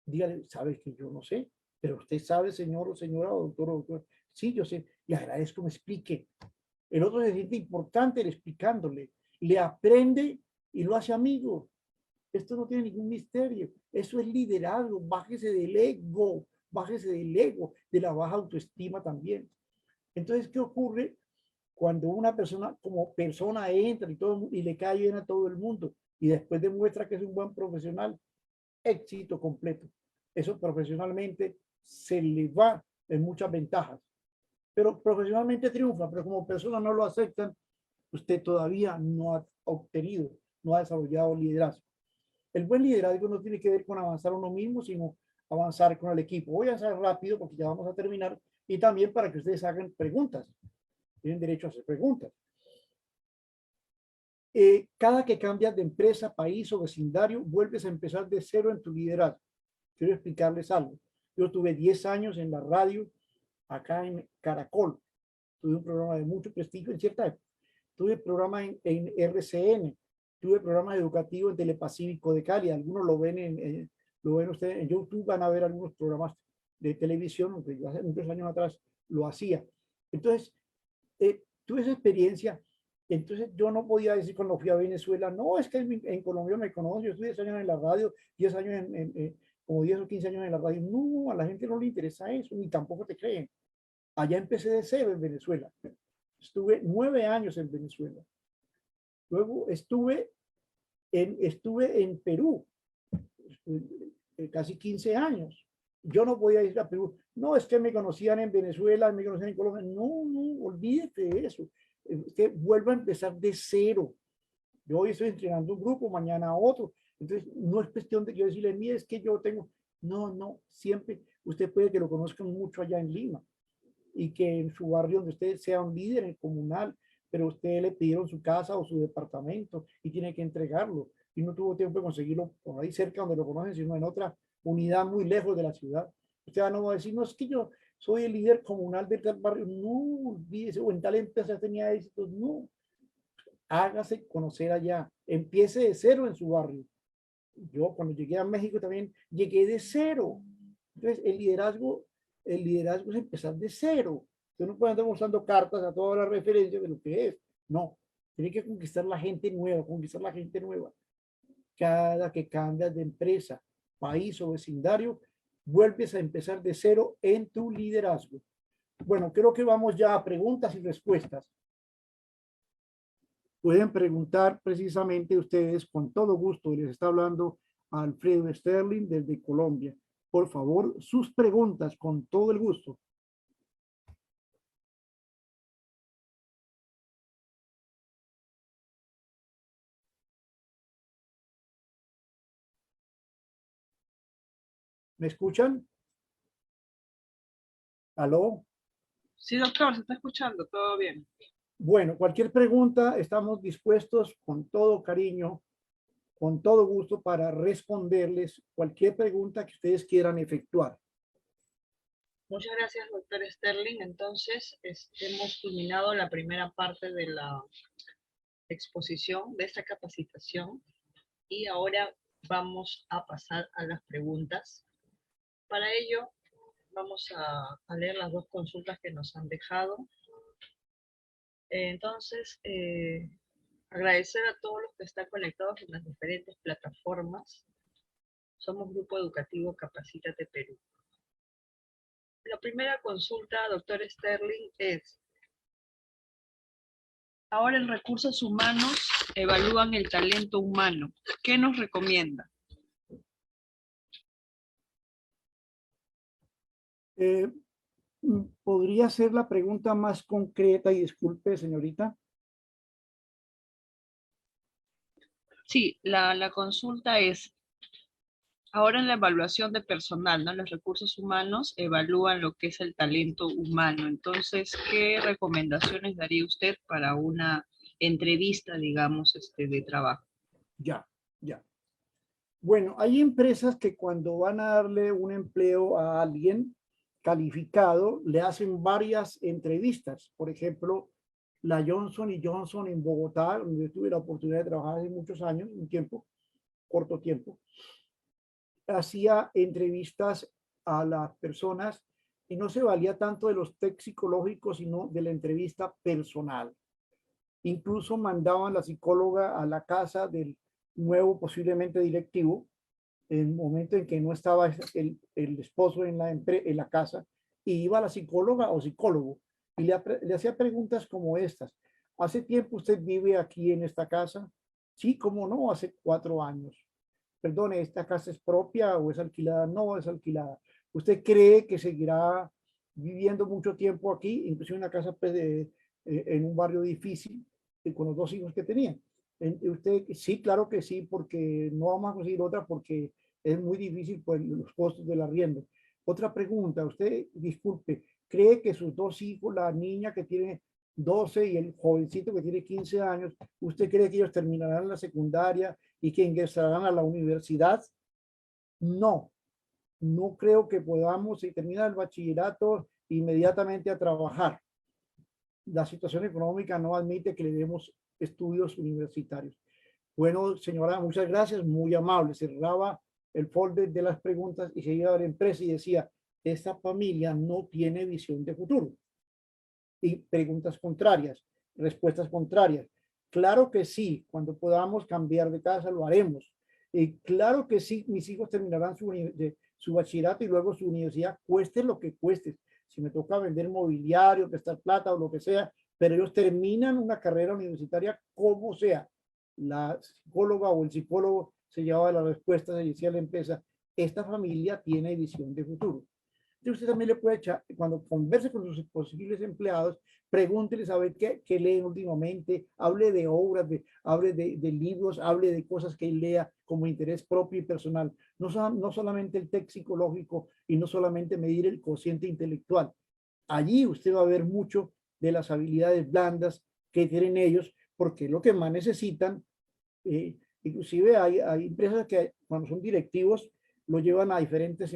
Dígale, sabes que yo no sé, pero usted sabe, señor o señora o doctor o doctor. Sí, yo sé, le agradezco, me explique. El otro se siente importante explicándole, le aprende y lo hace amigo. Esto no tiene ningún misterio. Eso es liderazgo. Bájese del ego, bájese del ego, de la baja autoestima también. Entonces, ¿qué ocurre cuando una persona como persona entra y le cae bien a todo el mundo y después demuestra que es un buen profesional? Éxito completo. Eso profesionalmente se le va en muchas ventajas. Pero profesionalmente triunfa, pero como persona no lo aceptan, usted todavía no ha obtenido, no ha desarrollado liderazgo. El buen liderazgo no tiene que ver con avanzar uno mismo, sino avanzar con el equipo. Voy a hacer rápido porque ya vamos a terminar y también para que ustedes hagan preguntas. Tienen derecho a hacer preguntas. Cada que cambias de empresa, país o vecindario, vuelves a empezar de cero en tu liderazgo. Quiero explicarles algo. Yo tuve 10 años en la radio acá en Caracol. Tuve un programa de mucho prestigio en cierta época. Tuve programa en RCN. Tuve programa educativo en Telepacífico de Cali. Algunos lo ven ustedes en YouTube, van a ver algunos programas de televisión, aunque yo hace muchos años atrás lo hacía. Entonces, tuve esa experiencia. Entonces yo no podía decir cuando fui a Venezuela, no, es que en Colombia me conozco, yo estuve 10 años en la radio, 10 años como 10 o 15 años en la radio. No, a la gente no le interesa eso, ni tampoco te creen. Allá empecé de cero en Venezuela. Estuve 9 años en Venezuela. Luego estuve en Perú, casi 15 años. Yo no podía ir a Perú. No, es que me conocían en Venezuela, me conocían en Colombia. No, no, olvídate de eso. Usted vuelva a empezar de cero. Yo hoy estoy entrenando un grupo, mañana otro. Entonces, no es cuestión de yo decirle, mire, es que yo tengo. No, no, siempre. Usted puede que lo conozcan mucho allá en Lima y que en su barrio donde usted sea un líder en comunal, pero usted le pidieron su casa o su departamento y tiene que entregarlo y no tuvo tiempo de conseguirlo por ahí cerca donde lo conocen, sino en otra unidad muy lejos de la ciudad. Usted no va a decir, no, es que yo soy el líder comunal del tal barrio. No, olvídese, o en tal empresa tenía éxitos. No, hágase conocer allá. Empiece de cero en su barrio. Yo cuando llegué a México también llegué de cero. Entonces, el liderazgo es empezar de cero. Usted no puede andar mostrando cartas a todas las referencias de lo que es. No, tiene que conquistar la gente nueva, conquistar la gente nueva. Cada que cambias de empresa, país o vecindario, vuelves a empezar de cero en tu liderazgo. Bueno, creo que vamos ya a preguntas y respuestas. Pueden preguntar precisamente ustedes con todo gusto. Les está hablando Alfredo Sterling desde Colombia. Por favor, sus preguntas con todo el gusto. ¿Me escuchan? ¿Aló? Sí, doctor, se está escuchando, todo bien. Bueno, cualquier pregunta, estamos dispuestos con todo cariño, con todo gusto para responderles cualquier pregunta que ustedes quieran efectuar. Muchas gracias, doctor Sterling. Entonces, hemos culminado la primera parte de la exposición de esta capacitación y ahora vamos a pasar a las preguntas. Para ello, vamos a leer las dos consultas que nos han dejado. Entonces, agradecer a todos los que están conectados en las diferentes plataformas. Somos Grupo Educativo Capacítate Perú. La primera consulta, doctor Sterling, es: ahora en recursos humanos evalúan el talento humano. ¿Qué nos recomienda? ¿Podría ser la pregunta más concreta? Y disculpe, señorita. Sí, la consulta es: ahora en la evaluación de personal, ¿no? Los recursos humanos evalúan lo que es el talento humano. Entonces, ¿qué recomendaciones daría usted para una entrevista, digamos, de trabajo? Ya, ya. Bueno, hay empresas que cuando van a darle un empleo a alguien calificado, le hacen varias entrevistas. Por ejemplo, la Johnson y Johnson en Bogotá, donde tuve la oportunidad de trabajar hace muchos años, un tiempo, corto tiempo, hacía entrevistas a las personas y no se valía tanto de los test psicológicos, sino de la entrevista personal. Incluso mandaban a la psicóloga a la casa del nuevo posiblemente directivo en el momento en que no estaba el esposo en la casa, y iba a la psicóloga o psicólogo y le hacía preguntas como estas. ¿Hace tiempo usted vive aquí en esta casa? Sí, ¿cómo no? Hace 4 años. Perdone, ¿esta casa es propia o es alquilada? No, es alquilada. ¿Usted cree que seguirá viviendo mucho tiempo aquí, inclusive en una casa pues, en un barrio difícil, con los 2 hijos que tenía? Usted, sí, claro que sí, porque no vamos a conseguir otra porque es muy difícil pues, los costos del arriendo. Otra pregunta, usted, disculpe, ¿cree que sus 2 hijos, la niña que tiene 12 y el jovencito que tiene 15 años, usted cree que ellos terminarán la secundaria y que ingresarán a la universidad? No, no creo que podamos, si termina el bachillerato, inmediatamente a trabajar. La situación económica no admite que le demos estudios universitarios. Bueno, señora, muchas gracias, muy amable. Cerraba el folder de las preguntas y se iba a la empresa y decía, esta familia no tiene visión de futuro. Y preguntas contrarias, respuestas contrarias. Claro que sí, cuando podamos cambiar de casa lo haremos. Claro que sí, mis hijos terminarán su bachillerato y luego su universidad, cueste lo que cueste. Si me toca vender mobiliario, prestar plata o lo que sea, pero ellos terminan una carrera universitaria como sea. La psicóloga o el psicólogo se llevaba la respuesta, se decía a la empresa, esta familia tiene visión de futuro. Entonces usted también le puede echar, cuando converse con sus posibles empleados, pregúnteles a ver qué leen últimamente, hable de obras, hable de libros, hable de cosas que él lea como interés propio y personal. No solamente el test psicológico y no solamente medir el cociente intelectual. Allí usted va a ver mucho de las habilidades blandas que tienen ellos, porque es lo que más necesitan. Inclusive hay empresas que cuando son directivos lo llevan a diferentes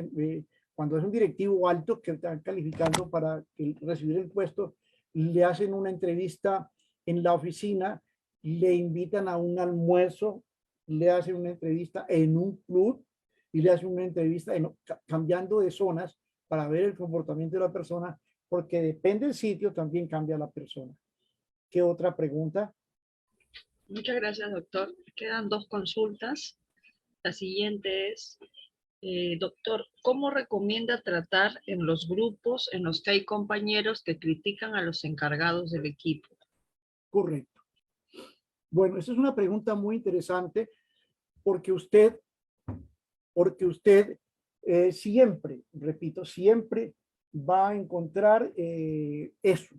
cuando es un directivo alto que están calificando para recibir el puesto, le hacen una entrevista en la oficina, le invitan a un almuerzo, le hacen una entrevista en un club y le hacen una entrevista cambiando de zonas para ver el comportamiento de la persona, porque depende del sitio, también cambia la persona. ¿Qué otra pregunta? Muchas gracias, doctor. Quedan dos consultas. La siguiente es: doctor, ¿cómo recomienda tratar en los grupos en los que hay compañeros que critican a los encargados del equipo? Correcto. Bueno, esa es una pregunta muy interesante porque usted porque usted siempre, repito, siempre va a encontrar eso.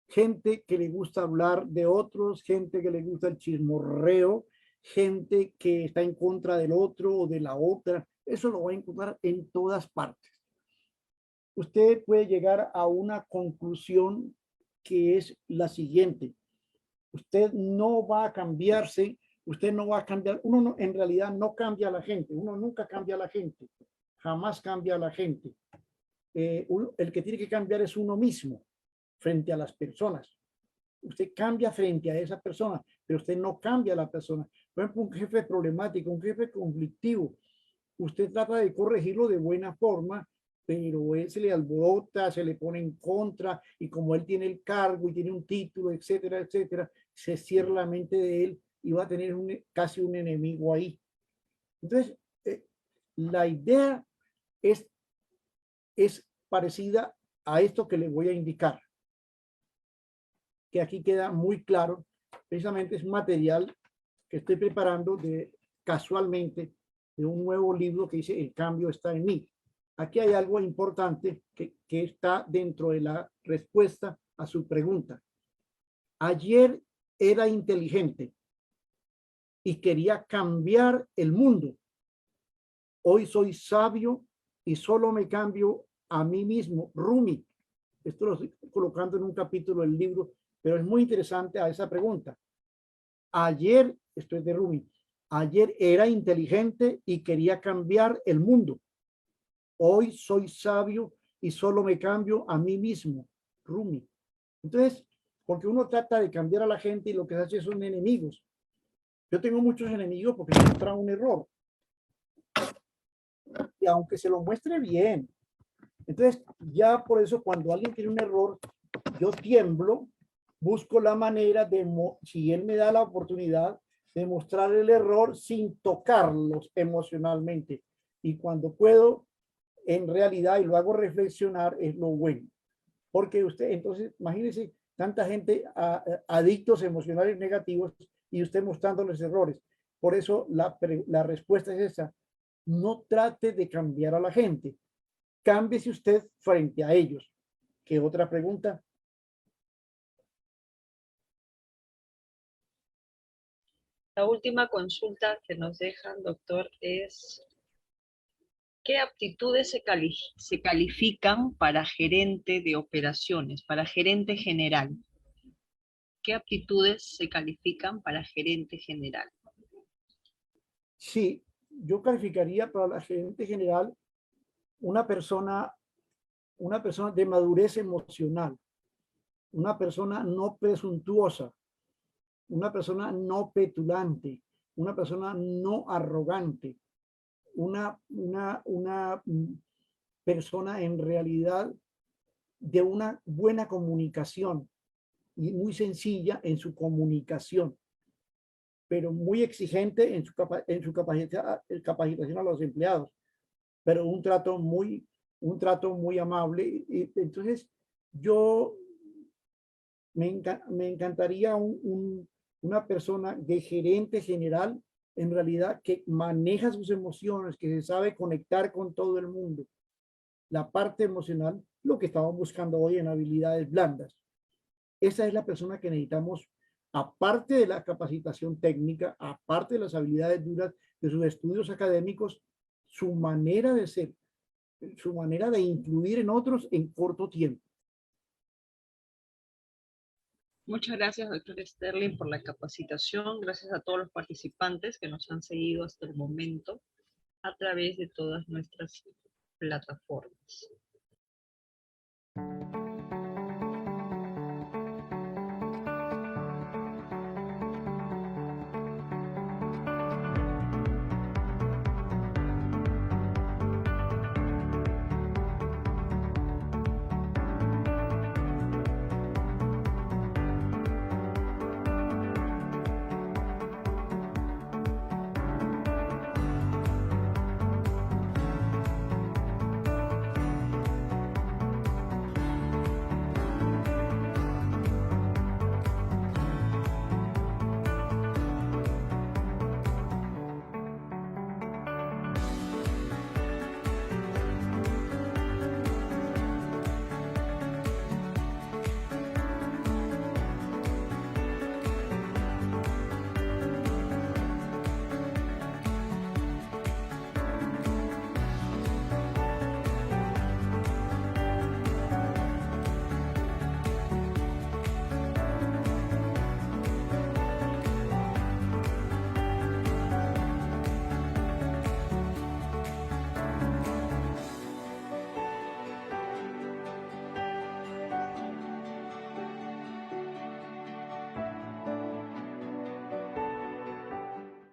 Gente que le gusta hablar de otros, gente que le gusta el chismorreo, gente que está en contra del otro o de la otra. Eso lo va a encontrar en todas partes. Usted puede llegar a una conclusión que es la siguiente. Usted no va a cambiarse, usted no va a cambiar, uno no, en realidad no cambia a la gente, uno nunca cambia a la gente, jamás cambia a la gente. El que tiene que cambiar es uno mismo frente a las personas. Usted cambia frente a esa persona, pero usted no cambia a la persona. Por ejemplo, un jefe problemático, un jefe conflictivo, usted trata de corregirlo de buena forma, pero él se le alborota, se le pone en contra, y como él tiene el cargo y tiene un título, etcétera, etcétera, se cierra la mente de él y va a tener casi un enemigo ahí. Entonces, la idea es parecida a esto que le voy a indicar, que aquí queda muy claro. Precisamente es material que estoy preparando casualmente de un nuevo libro que dice El cambio está en mí. Aquí hay algo importante que está dentro de la respuesta a su pregunta. Ayer era inteligente y quería cambiar el mundo. Hoy soy sabio y solo me cambio a mí mismo. Rumi. Esto lo estoy colocando en un capítulo del libro, pero es muy interesante a esa pregunta. Ayer, esto es de Rumi, ayer era inteligente y quería cambiar el mundo. Hoy soy sabio y solo me cambio a mí mismo. Rumi. Entonces, porque uno trata de cambiar a la gente y lo que se hace son enemigos. Yo tengo muchos enemigos porque encuentran un error. Y aunque se lo muestre bien. Entonces, ya por eso cuando alguien tiene un error, yo tiemblo, busco la manera de, si él me da la oportunidad, de mostrar el error sin tocarlos emocionalmente. Y cuando puedo, en realidad, y lo hago reflexionar, es lo bueno. Porque usted, entonces, imagínense tanta gente adictos emocionales negativos y usted mostrándoles errores. Por eso la respuesta es esa. No trate de cambiar a la gente. Cámbiese usted frente a ellos. ¿Qué otra pregunta? La última consulta que nos dejan, doctor, es ¿qué aptitudes se califican para gerente de operaciones, para gerente general? ¿Qué aptitudes se califican para gerente general? Sí, yo calificaría para la gerente general una persona de madurez emocional, una persona no presuntuosa, una persona no petulante, una persona no arrogante, una persona en realidad de una buena comunicación y muy sencilla en su comunicación, pero muy exigente en su capacitación a los empleados, pero un trato muy amable. Y entonces yo me encantaría una persona de gerente general, en realidad, que maneja sus emociones, que se sabe conectar con todo el mundo. La parte emocional, lo que estamos buscando hoy en habilidades blandas. Esa es la persona que necesitamos, aparte de la capacitación técnica, aparte de las habilidades duras de sus estudios académicos, su manera de ser, su manera de influir en otros en corto tiempo. Muchas gracias, doctor Sterling, por la capacitación. Gracias a todos los participantes que nos han seguido hasta el momento a través de todas nuestras plataformas.